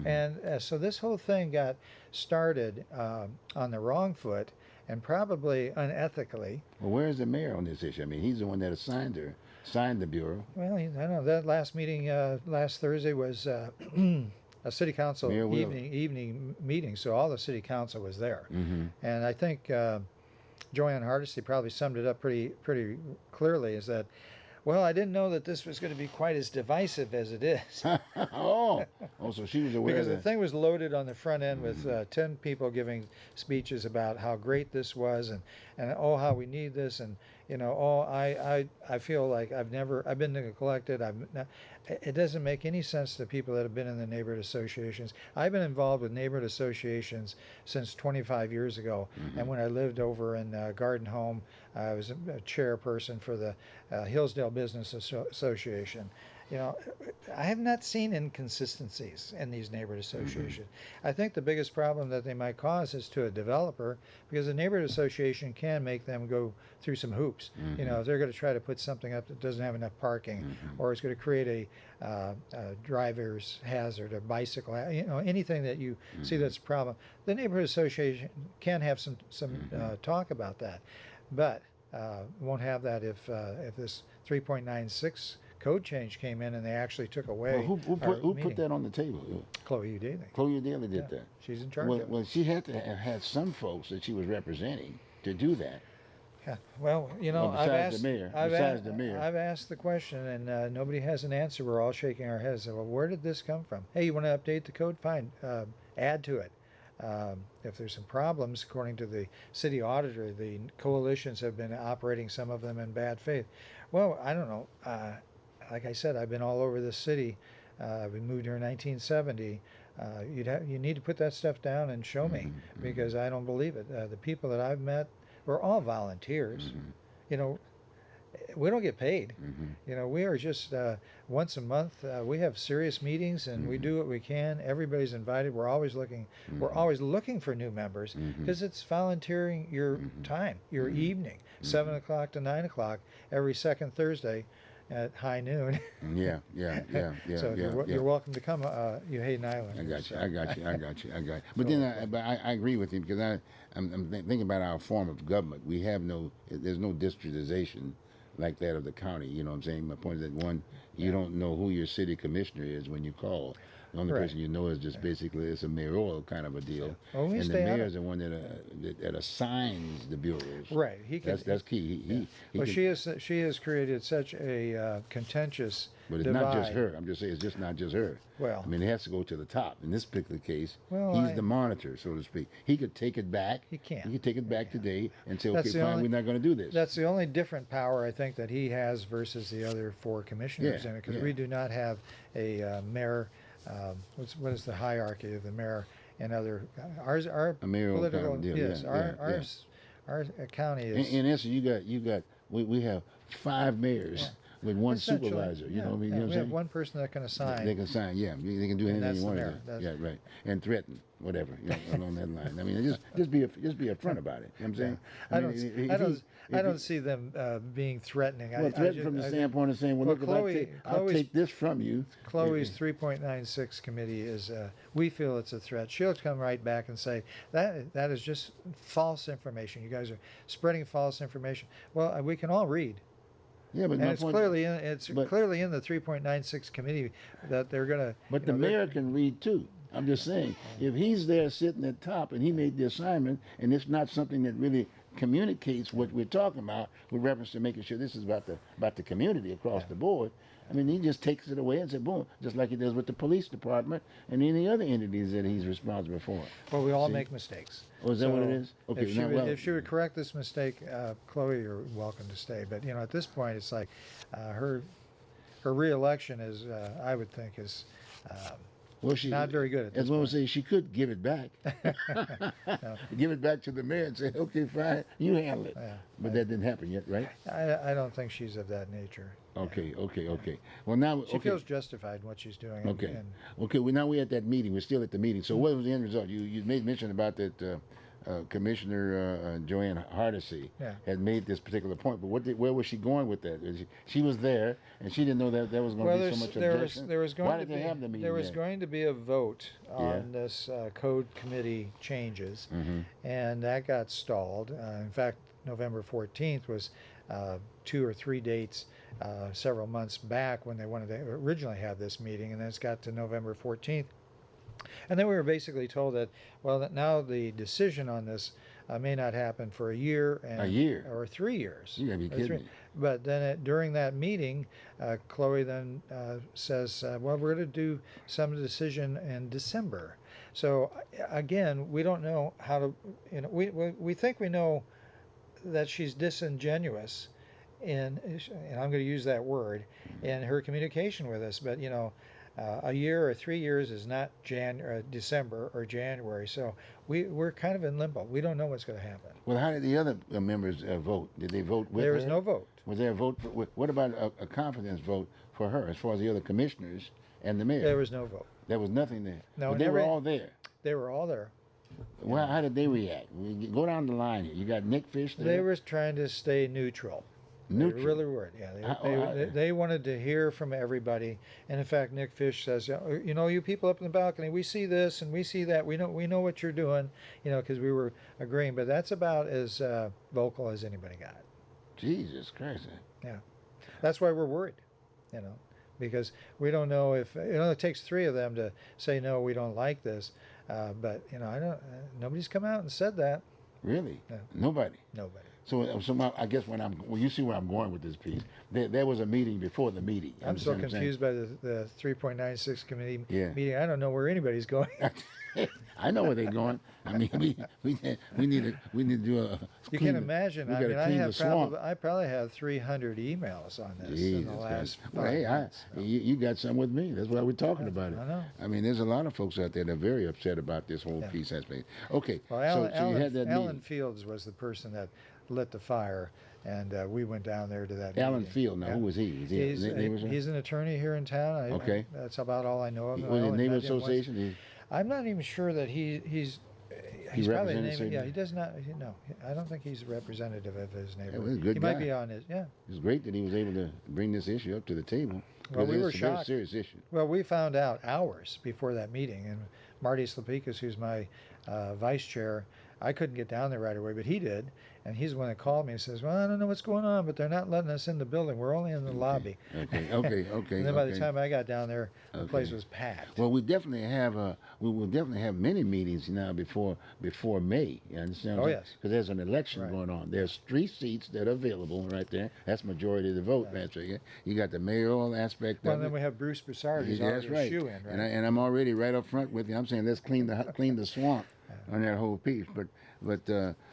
[SPEAKER 3] And so this whole thing got started on the wrong foot and probably unethically.
[SPEAKER 2] Well, where is the mayor on this issue? I mean, he's the one that signed the bureau.
[SPEAKER 3] Well, I don't know. That last meeting last Thursday was a city council evening meeting, so all the city council was there. And I think Joanne Hardesty probably summed it up pretty clearly, is that, well, I didn't know that this was going to be quite as divisive as it is.
[SPEAKER 2] oh, so she was aware
[SPEAKER 3] because
[SPEAKER 2] of
[SPEAKER 3] the thing was loaded on the front end with 10 people giving speeches about how great this was and how we need this, and I feel like I've been neglected. It doesn't make any sense to people that have been in the neighborhood associations. I've been involved with neighborhood associations since 25 years ago, and when I lived over in Garden Home, I was a chairperson for the Hillsdale Business Association. I have not seen inconsistencies in these neighborhood associations. I think the biggest problem that they might cause is to a developer, because a neighborhood association can make them go through some hoops. If they're going to try to put something up that doesn't have enough parking, or it's going to create a driver's hazard, a bicycle, anything that you see that's a problem, the neighborhood association can have some talk about that, but won't have that if this 3.96 code change came in and they actually took away.
[SPEAKER 2] Well, who put that on the table?
[SPEAKER 3] Chloe Udaly.
[SPEAKER 2] Chloe Udaly did that.
[SPEAKER 3] She's in charge of it.
[SPEAKER 2] Well, she had to have had some folks that she was representing to do that.
[SPEAKER 3] Yeah. Well,
[SPEAKER 2] besides the mayor.
[SPEAKER 3] I've asked the question, and nobody has an answer. We're all shaking our heads. Well, where did this come from? Hey, you want to update the code? Fine. Add to it. If there's some problems, according to the city auditor, the coalitions have been operating, some of them in bad faith. Well, I don't know. Like I said, I've been all over the city We moved here in 1970. You need to put that stuff down and show me, because I don't believe it. The people that I've met were all volunteers. You know, we don't get paid. You know, we are just once a month. We have serious meetings, and we do what we can. Everybody's invited. We're always looking. We're always looking for new members, because it's volunteering your time, your evening, 7 o'clock to 9 o'clock every second Thursday at high noon.
[SPEAKER 2] Yeah.
[SPEAKER 3] So you're welcome to come, Hayden Island.
[SPEAKER 2] I got you. But then, I agree with you, because I'm thinking about our form of government. We have there's no districtization like that of the county. You know what I'm saying? My point is that you don't know who your city commissioner is when you call. The only person you know is just basically it's a mayoral kind of a deal, and the mayor is the one that assigns the bureaus.
[SPEAKER 3] Right.
[SPEAKER 2] That's key.
[SPEAKER 3] She has created such a contentious
[SPEAKER 2] But it's
[SPEAKER 3] divide.
[SPEAKER 2] not just her. I'm just saying it's just not just her.
[SPEAKER 3] Well,
[SPEAKER 2] I mean, it has to go to the top. In this particular case,
[SPEAKER 3] well,
[SPEAKER 2] he's the monitor, so to speak. He could take it back.
[SPEAKER 3] He can't.
[SPEAKER 2] He could take it back today and say,
[SPEAKER 3] That's
[SPEAKER 2] okay,
[SPEAKER 3] the
[SPEAKER 2] fine,
[SPEAKER 3] only-
[SPEAKER 2] we're not going to do this.
[SPEAKER 3] That's the only different power I think that he has versus the other four commissioners in it, because we do not have a mayor. What is the hierarchy of the mayor and other? Our
[SPEAKER 2] A mayoral
[SPEAKER 3] political
[SPEAKER 2] kind of deal,
[SPEAKER 3] yes,
[SPEAKER 2] yeah.
[SPEAKER 3] our county is.
[SPEAKER 2] In essence, we have 5 mayors with one
[SPEAKER 3] Essentially,
[SPEAKER 2] supervisor. You know what I mean? You know
[SPEAKER 3] we
[SPEAKER 2] what I'm
[SPEAKER 3] have
[SPEAKER 2] saying?
[SPEAKER 3] one person that can assign.
[SPEAKER 2] They can sign, they can do anything
[SPEAKER 3] that's
[SPEAKER 2] you
[SPEAKER 3] the
[SPEAKER 2] want
[SPEAKER 3] mayor.
[SPEAKER 2] to.
[SPEAKER 3] That's-
[SPEAKER 2] Yeah, right. And threaten, whatever, along that line. I mean, just be upfront about it. You know what I'm saying?
[SPEAKER 3] I don't see them being threatening.
[SPEAKER 2] Well, threaten from the standpoint of saying, well, look, I'll take this from you.
[SPEAKER 3] Chloe's 3.96 committee is, we feel it's a threat. She'll come right back and say, that is just false information. You guys are spreading false information. Well, we can all read.
[SPEAKER 2] Yeah, but
[SPEAKER 3] And
[SPEAKER 2] my
[SPEAKER 3] it's
[SPEAKER 2] point,
[SPEAKER 3] clearly in the 3.96 committee that they're going to.
[SPEAKER 2] But the mayor can read too. I'm just saying, if he's there sitting at top and he made the assignment, and it's not something that really communicates what we're talking about with reference to making sure this is about the community across the board. I mean, he just takes it away and says, boom, just like he does with the police department and any other entities that he's responsible for.
[SPEAKER 3] Well, we all make mistakes.
[SPEAKER 2] Oh, is that what it is? Okay,
[SPEAKER 3] if she would correct this mistake, Chloe, you're welcome to stay. But at this point, it's like her reelection is, I would think, is not very good at this
[SPEAKER 2] as one would say, she could give it back. Give it back to the mayor and say, okay, fine, you handle it. But that didn't happen yet, right?
[SPEAKER 3] I don't think she's of that nature.
[SPEAKER 2] Okay. Well, now
[SPEAKER 3] she feels justified in what she's doing.
[SPEAKER 2] Okay. Well, now we're at that meeting. We're still at the meeting. So what was the end result? You made mention about that Commissioner Joanne Hardesty had made this particular point, but where was she going with that? She was there, and she didn't know that there was going to be so much objection. Why did they have the meeting?
[SPEAKER 3] There was going to be a vote on this code committee changes, and that got stalled. In fact, November 14th was 2 or 3 dates several months back when they wanted to originally have this meeting, and then it's got to November 14th. And then we were basically told that, that now the decision on this may not happen for a year or 3 years.
[SPEAKER 2] You gotta be kidding me.
[SPEAKER 3] But then during that meeting, Chloe then says, we're going to do some decision in December. So again, we don't know how to, we think we know that she's disingenuous and I'm going to use that word, in her communication with us. But, a year or 3 years is not December or January, so we're kind of in limbo. We don't know what's going to happen.
[SPEAKER 2] Well, how did the other members vote? Did they vote with her?
[SPEAKER 3] There was no vote.
[SPEAKER 2] Was there a vote? What about a confidence vote for her, as far as the other commissioners and the mayor?
[SPEAKER 3] There was no vote.
[SPEAKER 2] There was nothing there.
[SPEAKER 3] No,
[SPEAKER 2] but they were all there.
[SPEAKER 3] They were all there.
[SPEAKER 2] Well, how did they react? Go down the line here. You got Nick Fish there.
[SPEAKER 3] They were trying to stay neutral.
[SPEAKER 2] Neutral.
[SPEAKER 3] They really were. Yeah, they wanted to hear from everybody. And in fact, Nick Fish says, you people up in the balcony, we see this and we see that. We know what you're doing, because we were agreeing. But that's about as vocal as anybody got.
[SPEAKER 2] Jesus Christ.
[SPEAKER 3] Yeah, that's why we're worried. Because we don't know if it takes 3 of them to say no, we don't like this. But I don't. Nobody's come out and said that.
[SPEAKER 2] Really?
[SPEAKER 3] No.
[SPEAKER 2] Nobody. So I guess when you see where I'm going with this piece, there was a meeting before the meeting.
[SPEAKER 3] I'm so confused by the 3.96 committee
[SPEAKER 2] Yeah.
[SPEAKER 3] meeting. I don't know where anybody's going.
[SPEAKER 2] I know where they're going. I mean, we need to do a.
[SPEAKER 3] You
[SPEAKER 2] clean
[SPEAKER 3] can
[SPEAKER 2] the-
[SPEAKER 3] imagine.
[SPEAKER 2] We
[SPEAKER 3] I
[SPEAKER 2] got
[SPEAKER 3] mean,
[SPEAKER 2] to clean the swamp.
[SPEAKER 3] I probably have 300 emails on this in
[SPEAKER 2] Jesus
[SPEAKER 3] the last
[SPEAKER 2] Christ. Well,
[SPEAKER 3] 5
[SPEAKER 2] hey,
[SPEAKER 3] months.
[SPEAKER 2] you got some with me. That's why we're talking about it.
[SPEAKER 3] I know.
[SPEAKER 2] I mean, there's a lot of folks out there that are very upset about this whole peace aspect. Okay,
[SPEAKER 3] Well,
[SPEAKER 2] so you had that
[SPEAKER 3] Alan
[SPEAKER 2] meeting.
[SPEAKER 3] Fields was the person that lit the fire, and we went down there to that
[SPEAKER 2] Alan
[SPEAKER 3] meeting.
[SPEAKER 2] Field. Now,
[SPEAKER 3] Yeah.
[SPEAKER 2] who was he? Was he
[SPEAKER 3] He's an attorney here in town.
[SPEAKER 2] Okay.
[SPEAKER 3] That's about all I know of him. I
[SPEAKER 2] was it
[SPEAKER 3] only
[SPEAKER 2] neighborhood
[SPEAKER 3] met him once.
[SPEAKER 2] association?
[SPEAKER 3] I'm not even sure that he's probably
[SPEAKER 2] represented
[SPEAKER 3] named,
[SPEAKER 2] certain-
[SPEAKER 3] yeah, he does not. No, I don't think he's representative of his neighborhood.
[SPEAKER 2] well, he's a good
[SPEAKER 3] he might
[SPEAKER 2] guy.
[SPEAKER 3] be on his. Yeah.
[SPEAKER 2] It's great that he was able to bring this issue up to the table.
[SPEAKER 3] Well, we
[SPEAKER 2] because
[SPEAKER 3] were
[SPEAKER 2] it's a very
[SPEAKER 3] shocked.
[SPEAKER 2] serious issue.
[SPEAKER 3] Well, we found out hours before that meeting, and Marty Slapikis, who's my vice chair, I couldn't get down there right away, but he did, and he's the one that called me and says, "Well, I don't know what's going on, but they're not letting us in the building. We're only in the lobby."
[SPEAKER 2] Okay.
[SPEAKER 3] And then by the time I got down there, the place
[SPEAKER 2] Okay.
[SPEAKER 3] was packed.
[SPEAKER 2] Well, we definitely have we will definitely have many meetings now before May. You understand?
[SPEAKER 3] Oh, yes.
[SPEAKER 2] Because there's an election
[SPEAKER 3] Right.
[SPEAKER 2] going on. There's 3 seats that are available right there. That's majority of the vote. That's right. You got the mayoral aspect.
[SPEAKER 3] Well,
[SPEAKER 2] of
[SPEAKER 3] and then
[SPEAKER 2] it.
[SPEAKER 3] we have Bruce Broussard, who's
[SPEAKER 2] That's
[SPEAKER 3] already
[SPEAKER 2] right.
[SPEAKER 3] a shoe-in, right?
[SPEAKER 2] And I'm already right up front with you. I'm saying let's clean the swamp on that whole piece.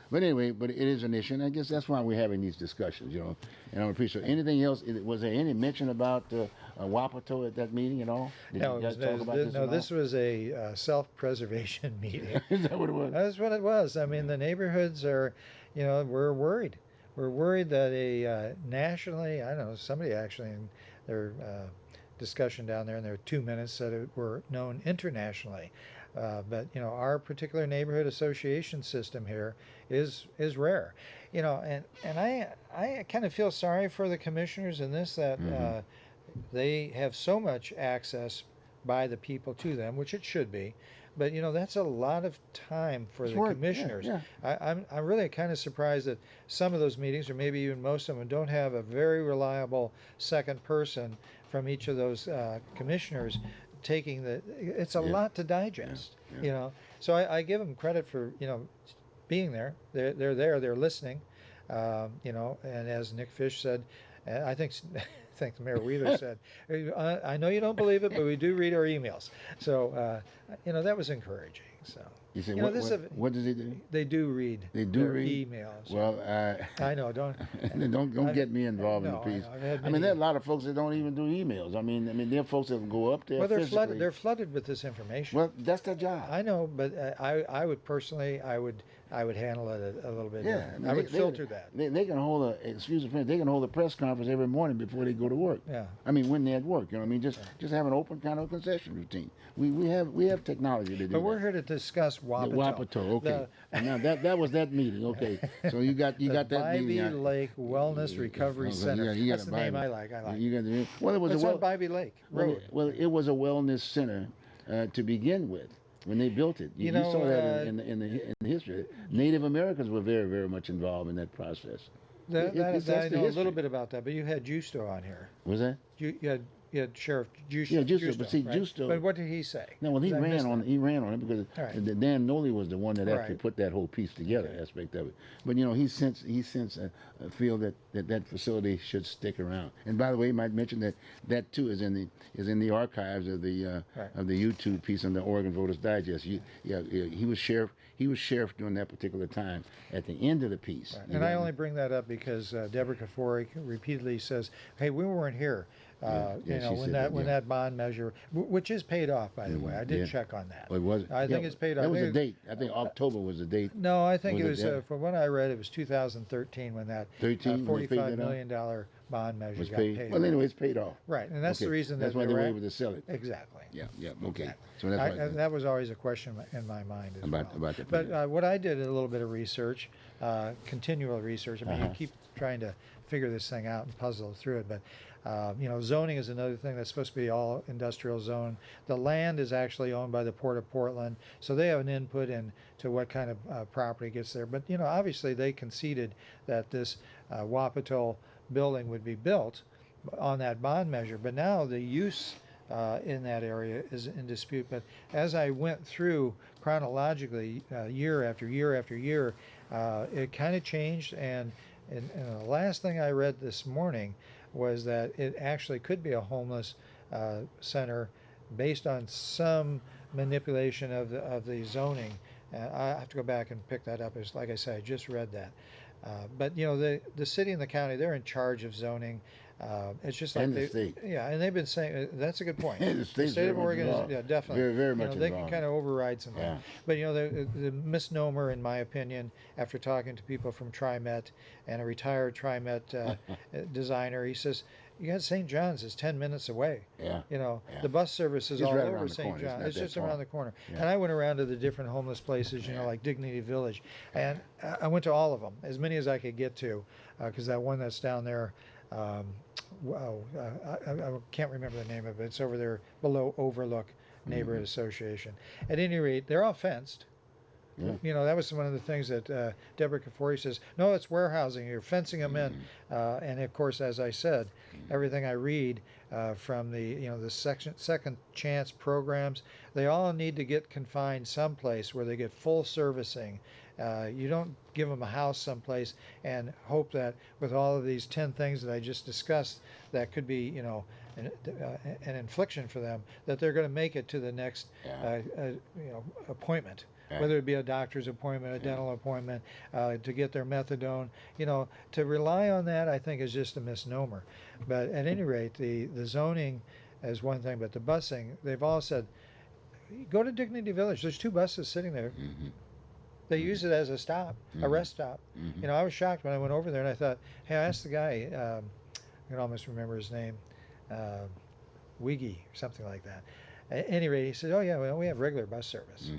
[SPEAKER 2] But anyway, but it is an issue, and I guess that's why we're having these discussions, you know. And I'm appreciative. Anything else? Was there any mention about Wapato at that meeting at all? Did
[SPEAKER 3] No,
[SPEAKER 2] you guys
[SPEAKER 3] it
[SPEAKER 2] talk
[SPEAKER 3] was-
[SPEAKER 2] about this?
[SPEAKER 3] no,
[SPEAKER 2] at
[SPEAKER 3] this was a self-preservation meeting.
[SPEAKER 2] all? Is that what it was?
[SPEAKER 3] That's what it was. I mean, the neighborhoods are, we're worried. We're worried that a nationally, I don't know, somebody actually in their discussion down there in their 2 minutes said it were known internationally. But our particular neighborhood association system here is rare. And I kind of feel sorry for the commissioners in this that they have so much access by the people to them, which it should be. But that's a lot of time for
[SPEAKER 2] It's
[SPEAKER 3] the
[SPEAKER 2] work, yeah,
[SPEAKER 3] commissioners.
[SPEAKER 2] yeah.
[SPEAKER 3] I'm really kind of surprised that some of those meetings, or maybe even most of them, don't have a very reliable second person from each of those commissioners taking it's a lot to digest. So I give them credit for being there. They're there. They're listening. And as Nick Fish said, and I think Mayor Wheeler said, I know you don't believe it, but we do read our emails. So that was encouraging. So
[SPEAKER 2] You say,
[SPEAKER 3] what
[SPEAKER 2] does he do?
[SPEAKER 3] they do read.
[SPEAKER 2] They do
[SPEAKER 3] their
[SPEAKER 2] read?
[SPEAKER 3] emails.
[SPEAKER 2] Well,
[SPEAKER 3] I know. Don't
[SPEAKER 2] don't get me involved in
[SPEAKER 3] no,
[SPEAKER 2] the piece.
[SPEAKER 3] I've had
[SPEAKER 2] I mean,
[SPEAKER 3] many-
[SPEAKER 2] there are a lot of folks that don't even do emails. I mean, there are folks that go up there
[SPEAKER 3] Well, they're
[SPEAKER 2] physically.
[SPEAKER 3] flooded. They're flooded with this information.
[SPEAKER 2] Well, that's their job.
[SPEAKER 3] I know, but I would personally, I would handle it a little bit.
[SPEAKER 2] Yeah,
[SPEAKER 3] different. I would filter that.
[SPEAKER 2] They can hold they can hold a press conference every morning before they go to work.
[SPEAKER 3] Yeah.
[SPEAKER 2] I mean, when they're at work, you know what I mean? Just have an open kind of concession routine. We have technology to do
[SPEAKER 3] But we're
[SPEAKER 2] that.
[SPEAKER 3] here to discuss Wapato.
[SPEAKER 2] The Wapato, okay. And now that was that meeting, okay. So you got that meeting.
[SPEAKER 3] Bivey Lake Wellness Recovery Center.
[SPEAKER 2] You got
[SPEAKER 3] That's
[SPEAKER 2] a
[SPEAKER 3] the name
[SPEAKER 2] Bivey.
[SPEAKER 3] I like.
[SPEAKER 2] You got the well, it was
[SPEAKER 3] It's
[SPEAKER 2] a
[SPEAKER 3] on Bivey Lake Road.
[SPEAKER 2] well, it was a wellness center to begin with. When they built it, you saw that in the history. Native Americans were very, very much involved in that process.
[SPEAKER 3] I
[SPEAKER 2] That's
[SPEAKER 3] know
[SPEAKER 2] the
[SPEAKER 3] a little
[SPEAKER 2] history.
[SPEAKER 3] bit about that, but you had Justo on here.
[SPEAKER 2] Was that?
[SPEAKER 3] You had Sheriff Justo.
[SPEAKER 2] Yeah, Justo, but see,
[SPEAKER 3] right?
[SPEAKER 2] Justo-
[SPEAKER 3] But what did he say?
[SPEAKER 2] No, well, he
[SPEAKER 3] 'Cause I missed
[SPEAKER 2] ran on it because
[SPEAKER 3] All right.
[SPEAKER 2] Dan Nolly was the one that actually
[SPEAKER 3] Right.
[SPEAKER 2] put that whole piece together, aspect of it. But he since feel that facility should stick around. And by the way, you might mention that too is in the archives of the
[SPEAKER 3] Right.
[SPEAKER 2] of the YouTube piece on the Oregon Voters Digest. He was sheriff. He was sheriff during that particular time. At the end of the piece,
[SPEAKER 3] And I only bring that up because Deborah Kafori repeatedly says, "Hey, we weren't here."
[SPEAKER 2] Yeah, she
[SPEAKER 3] when
[SPEAKER 2] said
[SPEAKER 3] that
[SPEAKER 2] that, yeah.
[SPEAKER 3] bond measure, which is paid off, by the way, I did
[SPEAKER 2] yeah.
[SPEAKER 3] check on that.
[SPEAKER 2] Well, it was.
[SPEAKER 3] I think it's paid off.
[SPEAKER 2] That was
[SPEAKER 3] Maybe-
[SPEAKER 2] the date. I think October was the date.
[SPEAKER 3] No, I think
[SPEAKER 2] Was
[SPEAKER 3] it
[SPEAKER 2] it
[SPEAKER 3] was,
[SPEAKER 2] that?
[SPEAKER 3] from what I read, it was 2013 when that
[SPEAKER 2] 13 when they paid
[SPEAKER 3] $45
[SPEAKER 2] that off?
[SPEAKER 3] million bond measure
[SPEAKER 2] Was
[SPEAKER 3] got
[SPEAKER 2] paid.
[SPEAKER 3] paid.
[SPEAKER 2] Well,
[SPEAKER 3] off.
[SPEAKER 2] anyway, it's paid off.
[SPEAKER 3] Right, and that's the
[SPEAKER 2] Okay,
[SPEAKER 3] reason
[SPEAKER 2] that's
[SPEAKER 3] that
[SPEAKER 2] why they
[SPEAKER 3] were
[SPEAKER 2] were
[SPEAKER 3] at-
[SPEAKER 2] able to sell it.
[SPEAKER 3] Exactly.
[SPEAKER 2] Yeah, okay.
[SPEAKER 3] Exactly.
[SPEAKER 2] So that's why.
[SPEAKER 3] That was always a question in my mind as
[SPEAKER 2] About-
[SPEAKER 3] well.
[SPEAKER 2] about the
[SPEAKER 3] But
[SPEAKER 2] plan.
[SPEAKER 3] what I did a little bit of research, continual research. I mean, you keep trying to figure this thing out and puzzle through it. But zoning is another thing that's supposed to be all industrial zone. The land is actually owned by the Port of Portland, so they have an input into what kind of property gets there. But obviously they conceded that this Wapato building would be built on that bond measure. But now the use in that area is in dispute. But as I went through chronologically, year after year after year, it kind of changed. And the last thing I read this morning was that it actually could be a homeless center based on some manipulation of the zoning. I have to go back and pick that up. It's like I said, I just read that. But you know, the city and the county, they're in charge of zoning. It's just like
[SPEAKER 2] And the state.
[SPEAKER 3] yeah, and they've been saying that's a good point.
[SPEAKER 2] The
[SPEAKER 3] The
[SPEAKER 2] state's
[SPEAKER 3] state of
[SPEAKER 2] very much
[SPEAKER 3] Oregon is,
[SPEAKER 2] involved.
[SPEAKER 3] yeah, definitely.
[SPEAKER 2] Very, very
[SPEAKER 3] You
[SPEAKER 2] much
[SPEAKER 3] know, they can
[SPEAKER 2] involved.
[SPEAKER 3] kind of override some
[SPEAKER 2] Yeah.
[SPEAKER 3] things. But you know, the misnomer, in my opinion, after talking to people from TriMet and a retired TriMet designer, he says, "You got St. John's is 10 minutes away.
[SPEAKER 2] Yeah.
[SPEAKER 3] You know,
[SPEAKER 2] Yeah.
[SPEAKER 3] the bus service is
[SPEAKER 2] It's
[SPEAKER 3] all
[SPEAKER 2] right
[SPEAKER 3] over
[SPEAKER 2] around the
[SPEAKER 3] St.
[SPEAKER 2] corner. It's
[SPEAKER 3] John.
[SPEAKER 2] not
[SPEAKER 3] It's
[SPEAKER 2] that
[SPEAKER 3] just
[SPEAKER 2] far.
[SPEAKER 3] around the corner."
[SPEAKER 2] Yeah.
[SPEAKER 3] And I went around to the different homeless places, you know, like Dignity Village, and I went to all of them, as many as I could get to, because that one that's down there. Wow, I can't remember the name of it. It's over there below Overlook Neighborhood Association. At any rate, they're all fenced.
[SPEAKER 2] Yeah.
[SPEAKER 3] You know, that was one of the things that Deborah Kafori says, no, it's warehousing. You're fencing them in. And of course, as I said, everything I read from the, you know, the second chance programs, they all need to get confined someplace where they get full servicing. You don't give them a house someplace and hope that with all of these 10 things that I just discussed, that could be, you know, an infliction for them, that they're going to make it to the next, you know, appointment.
[SPEAKER 2] Right.
[SPEAKER 3] Whether it be a doctor's appointment, a dental appointment, to get their methadone, you know, to rely on that, I think is just a misnomer. But at any rate, the zoning is one thing, but the busing, they've all said, go to Dignity Village. There's 2 buses sitting there. They use it as a stop, a rest stop. You know, I was shocked when I went over there and I thought, hey, I asked the guy, I can almost remember his name, Wiggy, or something like that. At any rate, he said, oh yeah, well, we have regular bus service.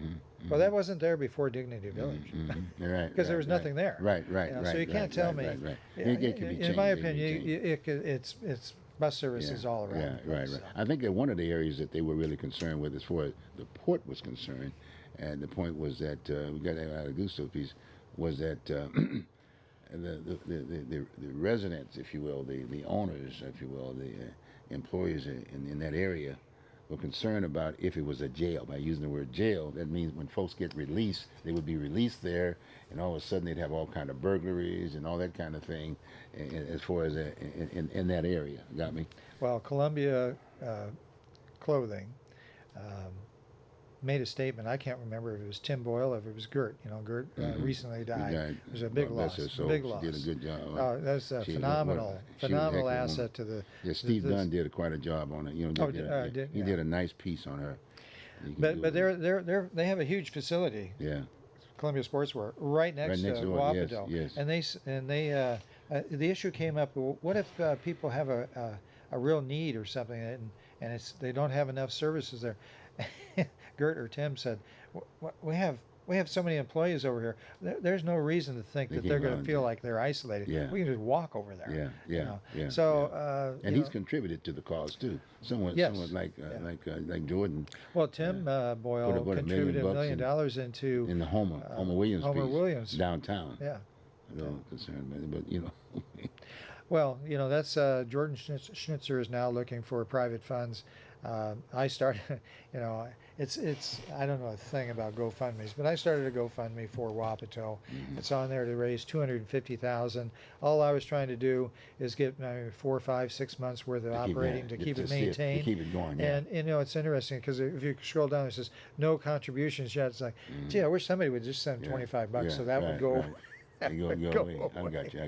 [SPEAKER 3] Well, that wasn't there before Dignity Village.
[SPEAKER 2] Right.
[SPEAKER 3] Because there was
[SPEAKER 2] right,
[SPEAKER 3] nothing there.
[SPEAKER 2] Right. Right.
[SPEAKER 3] You know,
[SPEAKER 2] right.
[SPEAKER 3] so you can't
[SPEAKER 2] right,
[SPEAKER 3] tell
[SPEAKER 2] right,
[SPEAKER 3] me.
[SPEAKER 2] Right.
[SPEAKER 3] Yeah,
[SPEAKER 2] It can be changed.
[SPEAKER 3] in my
[SPEAKER 2] It can be
[SPEAKER 3] opinion,
[SPEAKER 2] changed.
[SPEAKER 3] it's bus services all around.
[SPEAKER 2] Yeah,
[SPEAKER 3] the place,
[SPEAKER 2] right.
[SPEAKER 3] so.
[SPEAKER 2] I think that one of the areas that they were really concerned with, as far as the port was concerned, and the point was that we got that out of Gusto piece, was that the residents, if you will, the owners, if you will, the employees in that area were concerned about if it was a jail. By using the word jail, that means when folks get released, they would be released there, and all of a sudden they'd have all kind of burglaries and all that kind of thing, as far as in that area. Got me?
[SPEAKER 3] Well, Columbia Clothing made a statement. I can't remember if it was Tim Boyle or if it was Gert. You know, Gert recently died. It was a big
[SPEAKER 2] God bless
[SPEAKER 3] loss.
[SPEAKER 2] her soul.
[SPEAKER 3] Big
[SPEAKER 2] She
[SPEAKER 3] loss.
[SPEAKER 2] did a good job.
[SPEAKER 3] That's a
[SPEAKER 2] She-
[SPEAKER 3] phenomenal,
[SPEAKER 2] she was a
[SPEAKER 3] phenomenal
[SPEAKER 2] heck of a
[SPEAKER 3] asset
[SPEAKER 2] woman.
[SPEAKER 3] to the.
[SPEAKER 2] Yeah, Steve
[SPEAKER 3] this-
[SPEAKER 2] Dunn did quite a job on it. You know,
[SPEAKER 3] Oh,
[SPEAKER 2] he did a nice piece on her. You can do
[SPEAKER 3] But
[SPEAKER 2] it.
[SPEAKER 3] they have a huge facility,
[SPEAKER 2] Yeah.
[SPEAKER 3] Columbia Sportswear, right next
[SPEAKER 2] next
[SPEAKER 3] to
[SPEAKER 2] door, yes,
[SPEAKER 3] Wapato.
[SPEAKER 2] yes.
[SPEAKER 3] And they the issue came up. What if people have a real need or something, and they don't have enough services there? Gert or Tim said, we have so many employees over here. There's no reason to think that
[SPEAKER 2] can't
[SPEAKER 3] they're going
[SPEAKER 2] run
[SPEAKER 3] to feel
[SPEAKER 2] into-
[SPEAKER 3] like they're isolated.
[SPEAKER 2] Yeah.
[SPEAKER 3] We can just walk over there.
[SPEAKER 2] Yeah,
[SPEAKER 3] you
[SPEAKER 2] yeah,
[SPEAKER 3] know.
[SPEAKER 2] yeah.
[SPEAKER 3] So
[SPEAKER 2] And
[SPEAKER 3] you
[SPEAKER 2] he's
[SPEAKER 3] know,
[SPEAKER 2] contributed to the cause too. Somewhat
[SPEAKER 3] Yes.
[SPEAKER 2] like Jordan
[SPEAKER 3] well, Tim Boyle
[SPEAKER 2] Put what, $1
[SPEAKER 3] contributed
[SPEAKER 2] million
[SPEAKER 3] $1 million
[SPEAKER 2] bucks
[SPEAKER 3] into
[SPEAKER 2] in the Homer Williams
[SPEAKER 3] Homer
[SPEAKER 2] piece
[SPEAKER 3] Williams.
[SPEAKER 2] downtown.
[SPEAKER 3] yeah.
[SPEAKER 2] No concern, but you know.
[SPEAKER 3] Well, you know, that's Jordan Schnitzer is now looking for private funds. I started, you know, it's I don't know a thing about GoFundMe's, but I started a GoFundMe for Wapato. It's on there to raise $250,000. All I was trying to do is get 4, 5, 6 months worth of operating to keep it maintained.
[SPEAKER 2] To keep it going. Yeah.
[SPEAKER 3] And you know, it's interesting because if you scroll down, it says no contributions yet. It's like, gee, I wish somebody would just send $25, so that would go.
[SPEAKER 2] Right. You go
[SPEAKER 3] Go
[SPEAKER 2] away. I
[SPEAKER 3] away.
[SPEAKER 2] got you.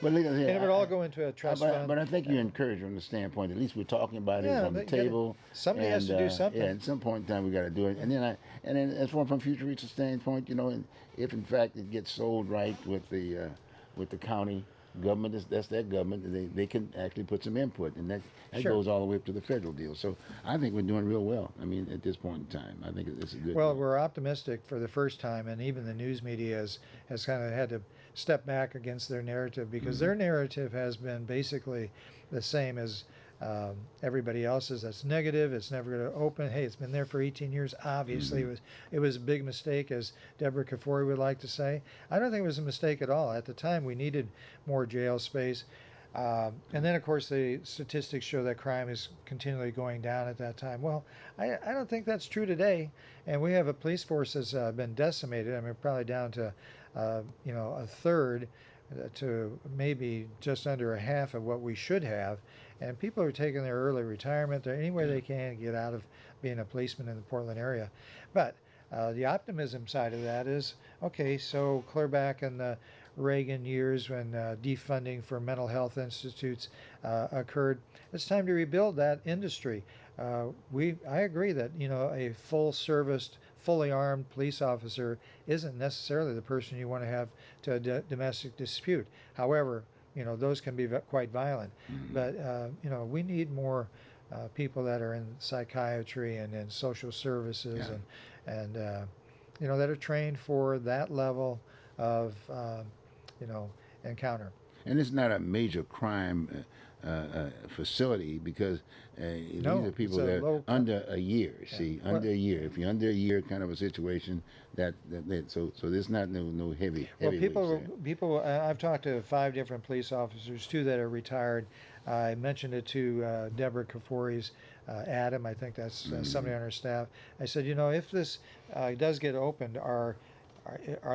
[SPEAKER 2] But look,
[SPEAKER 3] And it would all go into a trust fund.
[SPEAKER 2] But I think you're encouraged from the standpoint. At least we're talking about it
[SPEAKER 3] Yeah,
[SPEAKER 2] on the
[SPEAKER 3] they gotta-
[SPEAKER 2] table.
[SPEAKER 3] somebody has to do something.
[SPEAKER 2] Yeah, at some point in time we got to do it. And then as far from Future Reach's standpoint, you know, and if in fact it gets sold right with the county government, that's their government. They can actually put some input, and that
[SPEAKER 3] Sure.
[SPEAKER 2] goes all the way up to the federal deal. So I think we're doing real well. I mean, at this point in time, I think it's a good.
[SPEAKER 3] Well,
[SPEAKER 2] thing.
[SPEAKER 3] we're optimistic for the first time, and even the news media has kind of had to step back against their narrative because their narrative has been basically the same as everybody else's. That's negative. It's never going to open. Hey, it's been there for 18 years. Obviously, it was a big mistake, as Deborah Kafori would like to say. I don't think it was a mistake at all. At the time, we needed more jail space. And then, of course, the statistics show that crime is continually going down at that time. Well, I don't think that's true today. And we have a police force that's been decimated. I mean, probably down to, a third to maybe just under a half of what we should have. And people are taking their early retirement. They're any way they can get out of being a policeman in the Portland area. But the optimism side of that is, okay, so clear back in the Reagan years when defunding for mental health institutes occurred, it's time to rebuild that industry. I agree that a full-serviced, fully armed police officer isn't necessarily the person you want to have to a domestic dispute. However, those can be quite violent. But we need more people that are in psychiatry and in social services and that are trained for that level of encounter.
[SPEAKER 2] And it's not a major crime facility because these are people that are under a year. See, under a year. If you're under a year, kind of a situation so there's not no heavy.
[SPEAKER 3] Well, people. I've talked to 5 different police officers, 2 that are retired. I mentioned it to Deborah Kafori's Adam. I think that's somebody on her staff. I said, if this does get opened, are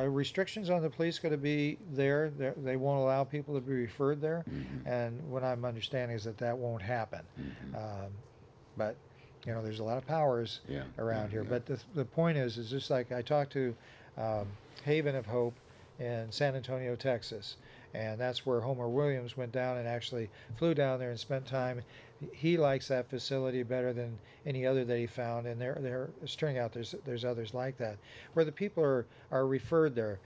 [SPEAKER 3] restrictions on the police going to be there? They won't allow people to be referred there, and what I'm understanding is that won't happen. But there's a lot of powers around here. But the point is just like I talked to Haven of Hope in San Antonio, Texas, and that's where Homer Williams went down and actually flew down there and spent time. He likes that facility better than any other that he found, and it's turning out there's others like that, where the people are referred there.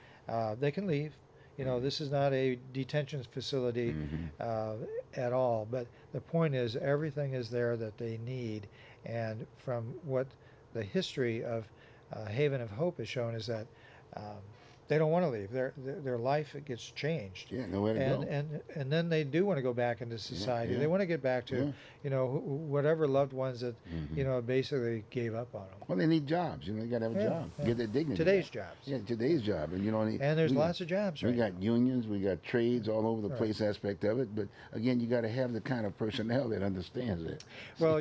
[SPEAKER 3] They can leave. This is not a detention facility at all, but the point is everything is there that they need, and from what the history of Haven of Hope has shown is that they don't want to leave. Their life gets changed.
[SPEAKER 2] Yeah, nowhere to go.
[SPEAKER 3] And then they do want to go back into society. They want to get back to whatever loved ones that basically gave up on them.
[SPEAKER 2] Well, they need jobs. You got to have a job. Get their dignity.
[SPEAKER 3] Today's jobs.
[SPEAKER 2] Yeah, today's job. And
[SPEAKER 3] there's lots of jobs.
[SPEAKER 2] We got unions. We got trades all over the place. Aspect of it. But again, you got to have the kind of personnel that understands it.
[SPEAKER 3] Well,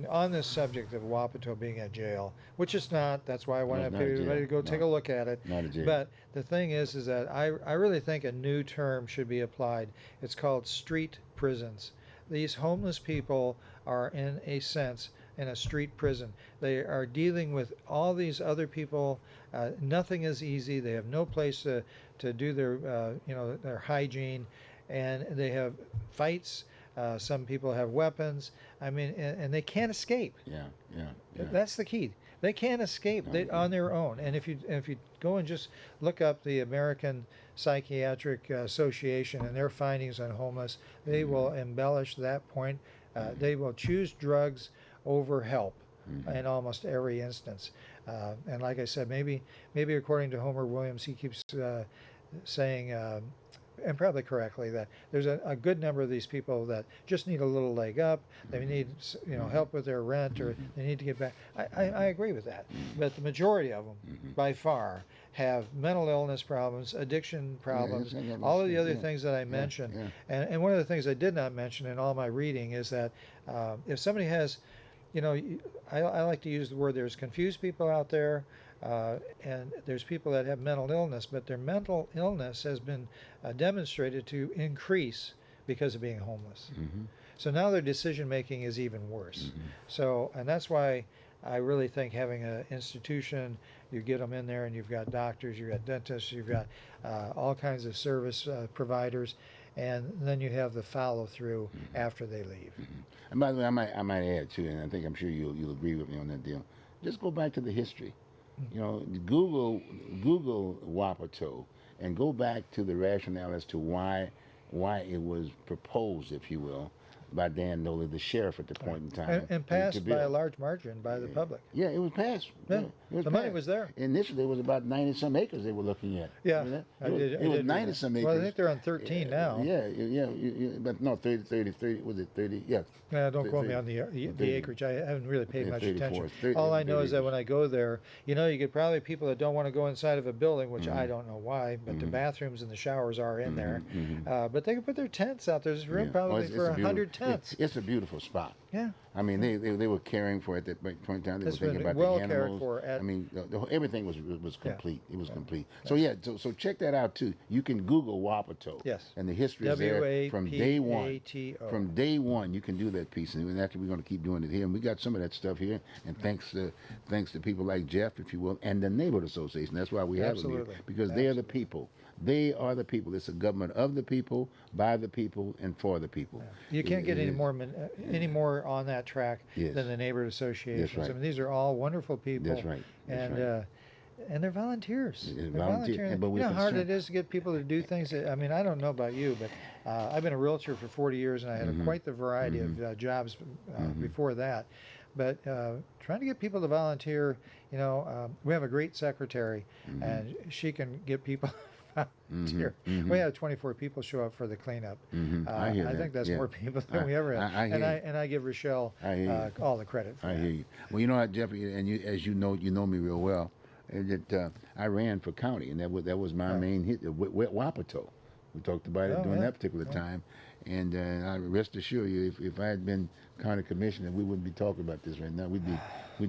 [SPEAKER 3] on this subject of Wapato being at jail, which it's not. That's why I wanted everybody to go take a look at it.
[SPEAKER 2] Not a jail.
[SPEAKER 3] But the thing is that I really think a new term should be applied. It's called street prisons. These homeless people are, in a sense, in a street prison. They are dealing with all these other people. Nothing is easy. They have no place to do their hygiene, and they have fights. Some people have weapons. I mean, and they can't escape.
[SPEAKER 2] Yeah.
[SPEAKER 3] That's the key. They can't escape on their own. And if you go and just look up the American Psychiatric Association and their findings on homeless, they will embellish that point. They will choose drugs over help in almost every instance. And like I said, maybe according to Homer Williams, he keeps saying, and probably correctly, that there's a good number of these people that just need a little leg up. They need help with their rent, or they need to get back. I agree with that. But the majority of them, by far, have mental illness problems, addiction problems, all of the other things that I mentioned. And one of the things I did not mention in all my reading is that if somebody has, I like to use the word, there's confused people out there. And there's people that have mental illness, but their mental illness has been demonstrated to increase because of being homeless. So now their decision making is even worse. So, and that's why I really think having an institution, you get them in there and you've got doctors, you've got dentists, you've got all kinds of service providers, and then you have the follow through after they leave.
[SPEAKER 2] And by the way, I might add too, and I'm sure you'll agree with me on that deal. Just go back to the history. Google Wapato and go back to the rationale as to why it was proposed, if you will, by Dan Noley, the sheriff at the point in time.
[SPEAKER 3] And passed by a large margin by the public.
[SPEAKER 2] Yeah, it was passed.
[SPEAKER 3] Yeah. The money was there.
[SPEAKER 2] Initially, it was about 90-some acres they were looking at.
[SPEAKER 3] Yeah.
[SPEAKER 2] It was 90-some acres.
[SPEAKER 3] Well, I think they're on 13 now.
[SPEAKER 2] Yeah, but no, 30, was it 30? Yeah.
[SPEAKER 3] Don't quote me on the acreage. I haven't really paid much
[SPEAKER 2] 34,
[SPEAKER 3] attention.
[SPEAKER 2] 30,
[SPEAKER 3] All I know
[SPEAKER 2] 30
[SPEAKER 3] is that when I go there, you get probably people that don't want to go inside of a building, which I don't know why, but the bathrooms and the showers are in there. But they can put their tents out. There's room probably for 100 tents.
[SPEAKER 2] It's a beautiful spot.
[SPEAKER 3] Yeah.
[SPEAKER 2] I mean, they were caring for it at that point in time. They were
[SPEAKER 3] It's
[SPEAKER 2] thinking
[SPEAKER 3] been
[SPEAKER 2] about
[SPEAKER 3] well
[SPEAKER 2] the
[SPEAKER 3] cared
[SPEAKER 2] animals.
[SPEAKER 3] for at-
[SPEAKER 2] I mean, everything was
[SPEAKER 3] Yeah.
[SPEAKER 2] complete. It was complete. So yeah, so check that out too. You can Google Wapato.
[SPEAKER 3] Yes.
[SPEAKER 2] And the history is there from day one.
[SPEAKER 3] W-A-P-A-T-O.
[SPEAKER 2] From day one, you can do that piece, and actually we're going to keep doing it here. And we got some of that stuff here, and thanks to people like Jeff, if you will, and the neighborhood association. That's why we have them
[SPEAKER 3] Absolutely.
[SPEAKER 2] here, because they are the people. They are the people. It's a government of the people, by the people, and for the people.
[SPEAKER 3] You can't get
[SPEAKER 2] It
[SPEAKER 3] any
[SPEAKER 2] is.
[SPEAKER 3] any more on that track
[SPEAKER 2] Yes.
[SPEAKER 3] than the neighborhood associations.
[SPEAKER 2] right.
[SPEAKER 3] I mean, these are all wonderful people.
[SPEAKER 2] That's right. That's
[SPEAKER 3] And
[SPEAKER 2] right.
[SPEAKER 3] and they're volunteers.
[SPEAKER 2] They're
[SPEAKER 3] They're
[SPEAKER 2] volunteer-
[SPEAKER 3] volunteering.
[SPEAKER 2] but we're
[SPEAKER 3] You know how hard
[SPEAKER 2] concerned-
[SPEAKER 3] it is to get people to do things. I mean, I don't know about you, but I've been a realtor for 40 years, and I had quite the variety of jobs before that. But trying to get people to volunteer, you know, we have a great secretary, and she can get people volunteer. We had 24 people show up for the cleanup.
[SPEAKER 2] I hear that.
[SPEAKER 3] think that's
[SPEAKER 2] Yeah.
[SPEAKER 3] more people than we ever had.
[SPEAKER 2] I hear you.
[SPEAKER 3] And I give Rochelle
[SPEAKER 2] I hear you.
[SPEAKER 3] all the credit for
[SPEAKER 2] I
[SPEAKER 3] that.
[SPEAKER 2] hear you. Well, you know what, Jeffrey, and you, as you know me real well, that I ran for county, and that was my main hit, Wapato. We talked about it
[SPEAKER 3] Oh,
[SPEAKER 2] during
[SPEAKER 3] yeah.
[SPEAKER 2] that particular time, and I rest assure you, if I had been county commissioner, we wouldn't be talking about this right now. We'd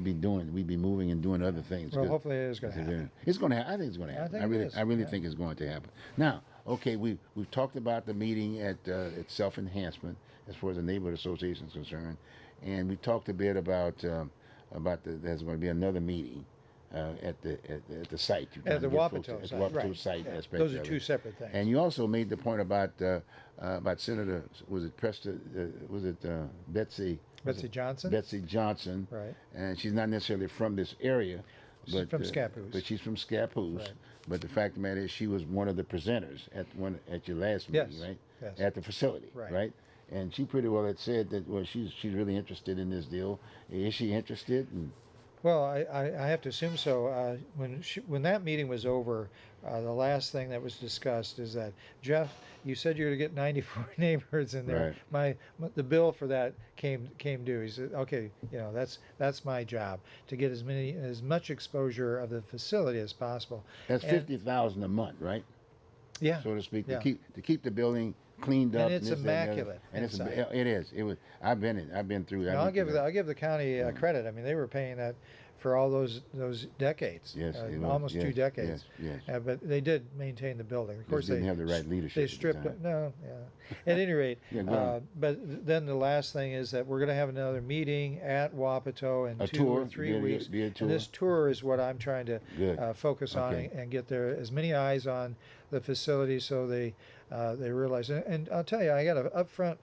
[SPEAKER 2] be moving and doing other things.
[SPEAKER 3] Well,
[SPEAKER 2] 'cause
[SPEAKER 3] hopefully it is going to happen.
[SPEAKER 2] It's going to happen. I think it's going to happen.
[SPEAKER 3] think
[SPEAKER 2] I
[SPEAKER 3] it
[SPEAKER 2] really
[SPEAKER 3] is.
[SPEAKER 2] think it's going to happen. Now, okay, we've talked about the meeting at self enhancement as far as the neighborhood association is concerned, and we talked a bit about there's going to be another meeting at the site. You're
[SPEAKER 3] At the
[SPEAKER 2] trying to get folks
[SPEAKER 3] Wapato
[SPEAKER 2] at
[SPEAKER 3] site,
[SPEAKER 2] the Wapato
[SPEAKER 3] right.
[SPEAKER 2] site
[SPEAKER 3] Yeah.
[SPEAKER 2] aspect.
[SPEAKER 3] Those are
[SPEAKER 2] of
[SPEAKER 3] two
[SPEAKER 2] it.
[SPEAKER 3] separate things.
[SPEAKER 2] And you also made the point about Senator, was it Betsy?
[SPEAKER 3] Betsy Johnson?
[SPEAKER 2] Betsy Johnson.
[SPEAKER 3] Right.
[SPEAKER 2] And she's not necessarily from this area.
[SPEAKER 3] She's from Scappoose.
[SPEAKER 2] But she's from Scappoose.
[SPEAKER 3] Right.
[SPEAKER 2] But the fact of the matter is, she was one of the presenters at your last meeting,
[SPEAKER 3] Yes.
[SPEAKER 2] right?
[SPEAKER 3] Yes.
[SPEAKER 2] At the facility,
[SPEAKER 3] Right.
[SPEAKER 2] And she pretty well had said that she's really interested in this deal. Is she interested?
[SPEAKER 3] Well, I have to assume so. When that meeting was over, the last thing that was discussed is that, Jeff, you said you're going to get 94 neighborhoods in there. The bill for that came due. He said, okay, you know, that's my job, to get as much exposure of the facility as possible.
[SPEAKER 2] That's
[SPEAKER 3] And-
[SPEAKER 2] $50,000 a month, right?
[SPEAKER 3] Yeah.
[SPEAKER 2] So to speak,
[SPEAKER 3] Yeah.
[SPEAKER 2] to keep the building cleaned up.
[SPEAKER 3] And it's
[SPEAKER 2] this, that, and the other.
[SPEAKER 3] immaculate
[SPEAKER 2] And it's
[SPEAKER 3] inside.
[SPEAKER 2] it is. It was. I've been through that.
[SPEAKER 3] No, I'll give the county credit. I mean, they were paying that for all those decades.
[SPEAKER 2] Yes, it was.
[SPEAKER 3] Almost
[SPEAKER 2] Yes,
[SPEAKER 3] 2 decades.
[SPEAKER 2] yes.
[SPEAKER 3] But they did maintain the building. Of course,
[SPEAKER 2] didn't
[SPEAKER 3] they
[SPEAKER 2] have the right leadership
[SPEAKER 3] They
[SPEAKER 2] at the
[SPEAKER 3] stripped
[SPEAKER 2] time.
[SPEAKER 3] it. No, yeah. At any rate,
[SPEAKER 2] Yeah, go on.
[SPEAKER 3] but then the last thing is that we're going to have another meeting at Wapato in
[SPEAKER 2] A
[SPEAKER 3] 2
[SPEAKER 2] tour?
[SPEAKER 3] or 3
[SPEAKER 2] Be a-
[SPEAKER 3] weeks.
[SPEAKER 2] be a tour?
[SPEAKER 3] And this tour is what I'm trying to
[SPEAKER 2] Good.
[SPEAKER 3] focus on
[SPEAKER 2] Okay.
[SPEAKER 3] and get there as many eyes on the facility so they realize. And I'll tell you, I got an upfront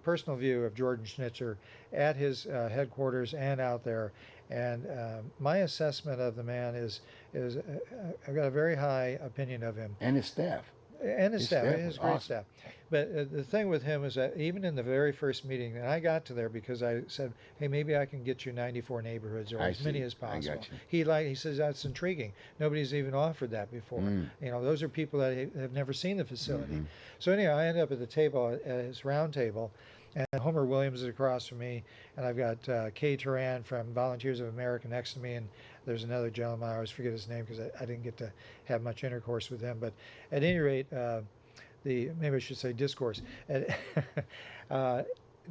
[SPEAKER 3] personal view of Jordan Schnitzer at his headquarters and out there. And my assessment of the man is I've got a very high opinion of him.
[SPEAKER 2] And his staff.
[SPEAKER 3] And his staff,
[SPEAKER 2] staff
[SPEAKER 3] his
[SPEAKER 2] was
[SPEAKER 3] great
[SPEAKER 2] awesome.
[SPEAKER 3] staff. But the thing with him is that even in the very first meeting, and I got to there because I said, "Hey, maybe I can get you 94 neighborhoods or
[SPEAKER 2] I
[SPEAKER 3] as many
[SPEAKER 2] see.
[SPEAKER 3] as
[SPEAKER 2] I
[SPEAKER 3] possible."
[SPEAKER 2] got you.
[SPEAKER 3] He says that's intriguing. Nobody's even offered that before. You know, those are people that have never seen the facility. So anyhow, I end up at the table at his round table, and Homer Williams is across from me, and I've got Kay Turan from Volunteers of America next to me, and there's another gentleman, I always forget his name because I didn't get to have much intercourse with him. But at any rate, maybe I should say discourse.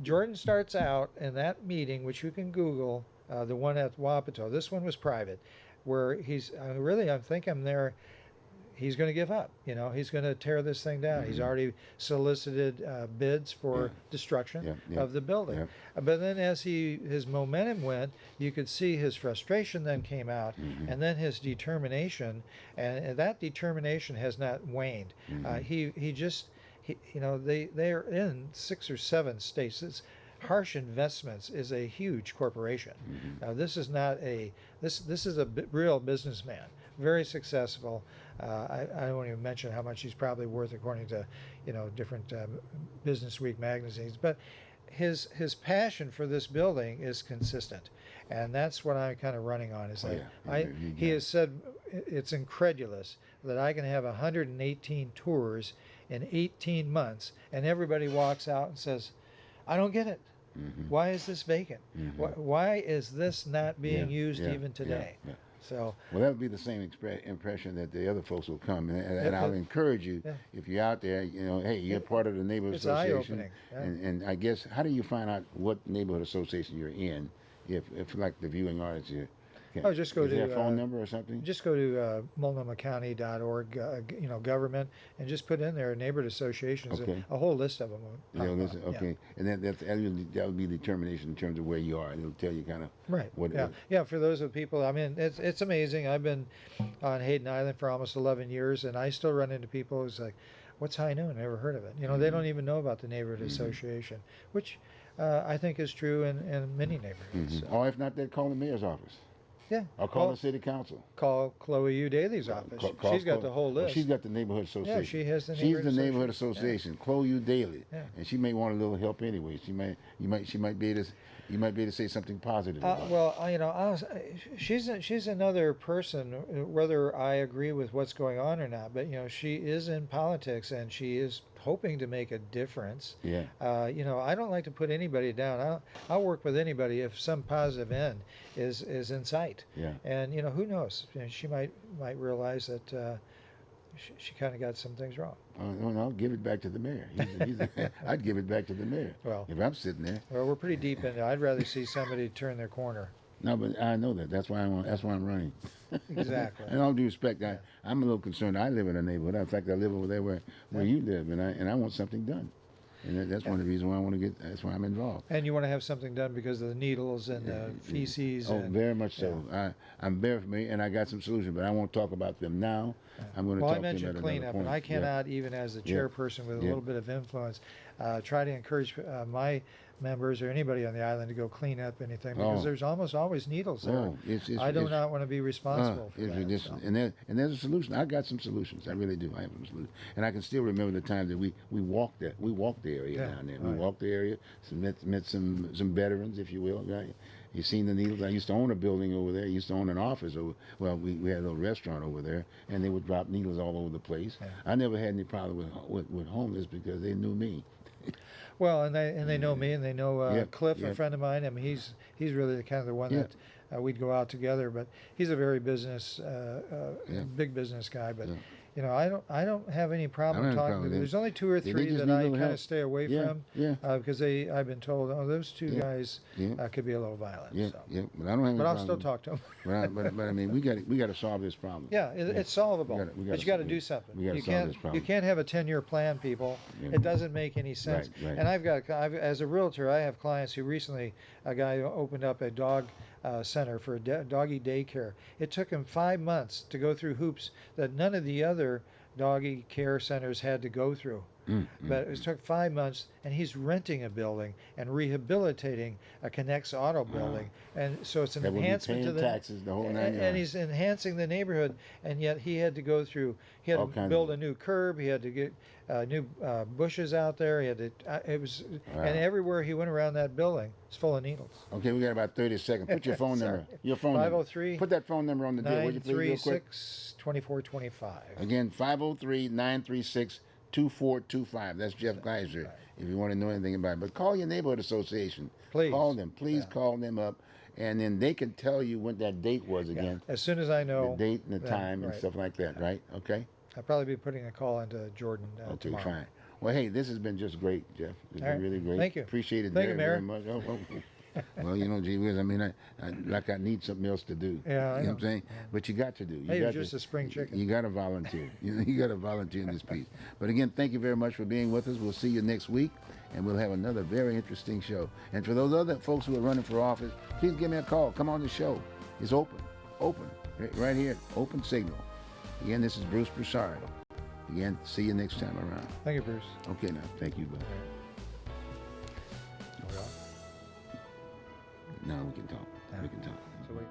[SPEAKER 3] Jordan starts out in that meeting, which you can Google, the one at Wapato. This one was private, where I think I'm there. He's going to give up. You know, he's going to tear this thing down. He's already solicited bids for destruction of the building. But then as his momentum went, you could see his frustration then came out, and then his determination, and that determination has not waned. They are in 6 or 7 states. Harsh Investments is a huge corporation. Now, this is not this is a real businessman, very successful. I won't even mention how much he's probably worth according to, different Business Week magazines. But his passion for this building is consistent, and that's what I'm kind of running on. Is that he has said it's incredulous that I can have 118 tours in 18 months, and everybody walks out and says, "I don't get it. Why is this vacant? Why is this not being used even today?" So
[SPEAKER 2] Well, that would be the same impression that the other folks will come, and I would
[SPEAKER 3] it-
[SPEAKER 2] encourage you,
[SPEAKER 3] yeah.
[SPEAKER 2] if you're out there, hey, you're part of the neighborhood
[SPEAKER 3] it's
[SPEAKER 2] association,
[SPEAKER 3] eye-opening, yeah.
[SPEAKER 2] and I guess, how do you find out what neighborhood association you're in, if like the viewing audience here?
[SPEAKER 3] Oh, just go
[SPEAKER 2] is there
[SPEAKER 3] to,
[SPEAKER 2] a phone number or something?
[SPEAKER 3] just go to multnomacounty.org, government, and just put in there neighborhood associations.
[SPEAKER 2] Okay.
[SPEAKER 3] A whole list of them. will
[SPEAKER 2] Yeah,
[SPEAKER 3] pop
[SPEAKER 2] listen,
[SPEAKER 3] up, yeah.
[SPEAKER 2] okay, and that would be determination in terms of where you are, and it'll tell you kind of
[SPEAKER 3] Right.
[SPEAKER 2] what.
[SPEAKER 3] Yeah. Yeah. For those of people, I mean, it's amazing. I've been on Hayden Island for almost 11 years, and I still run into people who's like, "What's High Noon? Never heard of it." You know, they don't even know about the neighborhood association, which I think is true in many neighborhoods. So,
[SPEAKER 2] Or if not, they'd call the mayor's office,
[SPEAKER 3] yeah.
[SPEAKER 2] or call the city council.
[SPEAKER 3] Call Chloe U. Daly's office. She's got the whole
[SPEAKER 2] Well,
[SPEAKER 3] list.
[SPEAKER 2] she's got the neighborhood association.
[SPEAKER 3] she has the
[SPEAKER 2] She's
[SPEAKER 3] neighborhood
[SPEAKER 2] the neighborhood
[SPEAKER 3] association.
[SPEAKER 2] association, Chloe U. Daly,
[SPEAKER 3] Yeah.
[SPEAKER 2] and she may want a little help anyway. She might be able to. You might be able to say something positive. About it.
[SPEAKER 3] Well, she's another person. Whether I agree with what's going on or not, but she is in politics and she is hoping to make a difference.
[SPEAKER 2] Yeah.
[SPEAKER 3] I don't like to put anybody down. I'll work with anybody if some positive end is in sight.
[SPEAKER 2] Yeah.
[SPEAKER 3] And who knows? She might realize that she kind of got some things wrong.
[SPEAKER 2] No, give it back to the mayor. I'd give it back to the mayor.
[SPEAKER 3] Well,
[SPEAKER 2] if I'm sitting there.
[SPEAKER 3] Well, we're pretty deep in it. I'd rather see somebody turn their corner.
[SPEAKER 2] No, but I know that. That's why I'm running.
[SPEAKER 3] Exactly.
[SPEAKER 2] And all due respect, I'm a little concerned. I live in a neighborhood. In fact, I live over there where you live, and I want something done. And that's one of the reasons why I want to get. That's why I'm involved.
[SPEAKER 3] And you want to have something done because of the needles and the feces.
[SPEAKER 2] Oh,
[SPEAKER 3] and,
[SPEAKER 2] very much so. I'm very familiar, and I got some solutions, but I won't talk about them now. I'm going to
[SPEAKER 3] Well,
[SPEAKER 2] talk
[SPEAKER 3] I
[SPEAKER 2] to them
[SPEAKER 3] mentioned
[SPEAKER 2] at
[SPEAKER 3] cleanup,
[SPEAKER 2] another point.
[SPEAKER 3] and I cannot, even as the chairperson with a little bit of influence, try to encourage my members or anybody on the island to go clean up anything because there's almost always needles there.
[SPEAKER 2] Oh,
[SPEAKER 3] I do not want to be responsible for that. So.
[SPEAKER 2] And there's a solution. I got some solutions. I really do. I have some solutions. And I can still remember the time that we walked that. We walked the area down there. We walked the area. Met some veterans, if you will. Right? You seen the needles. I used to own a building over there. I used to own an office over. Well, we had a little restaurant over there, and they would drop needles all over the place. Yeah. I never had any problem with homeless because they knew me.
[SPEAKER 3] Well, and they know me, and they know Cliff, a friend of mine. I mean, he's really the kind of the one that we'd go out together. But he's a very big business guy. But I don't have any problem talking to them. There's only 2 or 3 that I kind of stay away from because I've been told, those 2 guys could be a little violent.
[SPEAKER 2] Yeah,
[SPEAKER 3] so.
[SPEAKER 2] yeah, but I don't have any
[SPEAKER 3] But I'll
[SPEAKER 2] problem.
[SPEAKER 3] still talk to them.
[SPEAKER 2] but I mean, we got to solve this problem.
[SPEAKER 3] Yeah, it's solvable. But you got to do something.
[SPEAKER 2] We got to solve this problem.
[SPEAKER 3] You can't have a 10-year plan, people.
[SPEAKER 2] Yeah.
[SPEAKER 3] It doesn't make any sense.
[SPEAKER 2] Right.
[SPEAKER 3] And as a realtor, I have clients who recently, a guy opened up a dog center for doggy daycare. It took him 5 months to go through hoops that none of the other doggy care centers had to go through. But it took 5 months, and he's renting a building and rehabilitating a Connects Auto building, and so it's an enhancement to the
[SPEAKER 2] taxes, the whole 9 yards.
[SPEAKER 3] And he's enhancing the neighborhood, and yet he had to go through. He had to build a new curb. He had to get new bushes out there. He had to. And everywhere he went around that building, it's full of needles.
[SPEAKER 2] Okay, we got about 30 seconds. Put your phone number. Your phone
[SPEAKER 3] 503
[SPEAKER 2] number. Put that phone number on the deal, would you please, real quick?
[SPEAKER 3] 936-2425.
[SPEAKER 2] Again, 503-936-2425. That's Jeff Geiser. If you want to know anything about it, but call your neighborhood association.
[SPEAKER 3] Please
[SPEAKER 2] call them. Please call them up, and then they can tell you when that date was again.
[SPEAKER 3] As soon as I know
[SPEAKER 2] the date and the time and stuff like that. Right? Okay.
[SPEAKER 3] I'll probably be putting a call into Jordan tomorrow.
[SPEAKER 2] Fine. Well, hey, this has been just great, Jeff. It's been really great.
[SPEAKER 3] Thank you.
[SPEAKER 2] Appreciate it
[SPEAKER 3] very
[SPEAKER 2] much. Well, gee whiz, I mean, I need something else to do.
[SPEAKER 3] Yeah,
[SPEAKER 2] you know what I'm saying? But you got to do.
[SPEAKER 3] You're just a spring chicken.
[SPEAKER 2] You got to volunteer. You got to volunteer in this piece. But again, thank you very much for being with us. We'll see you next week, and we'll have another very interesting show. And for those other folks who are running for office, please give me a call. Come on the show. It's open, right here, open signal. Again, this is Bruce Broussard. Again, see you next time around.
[SPEAKER 3] Thank you, Bruce.
[SPEAKER 2] Okay, now, thank you, bud. No, we can talk. We can talk.
[SPEAKER 3] So wait.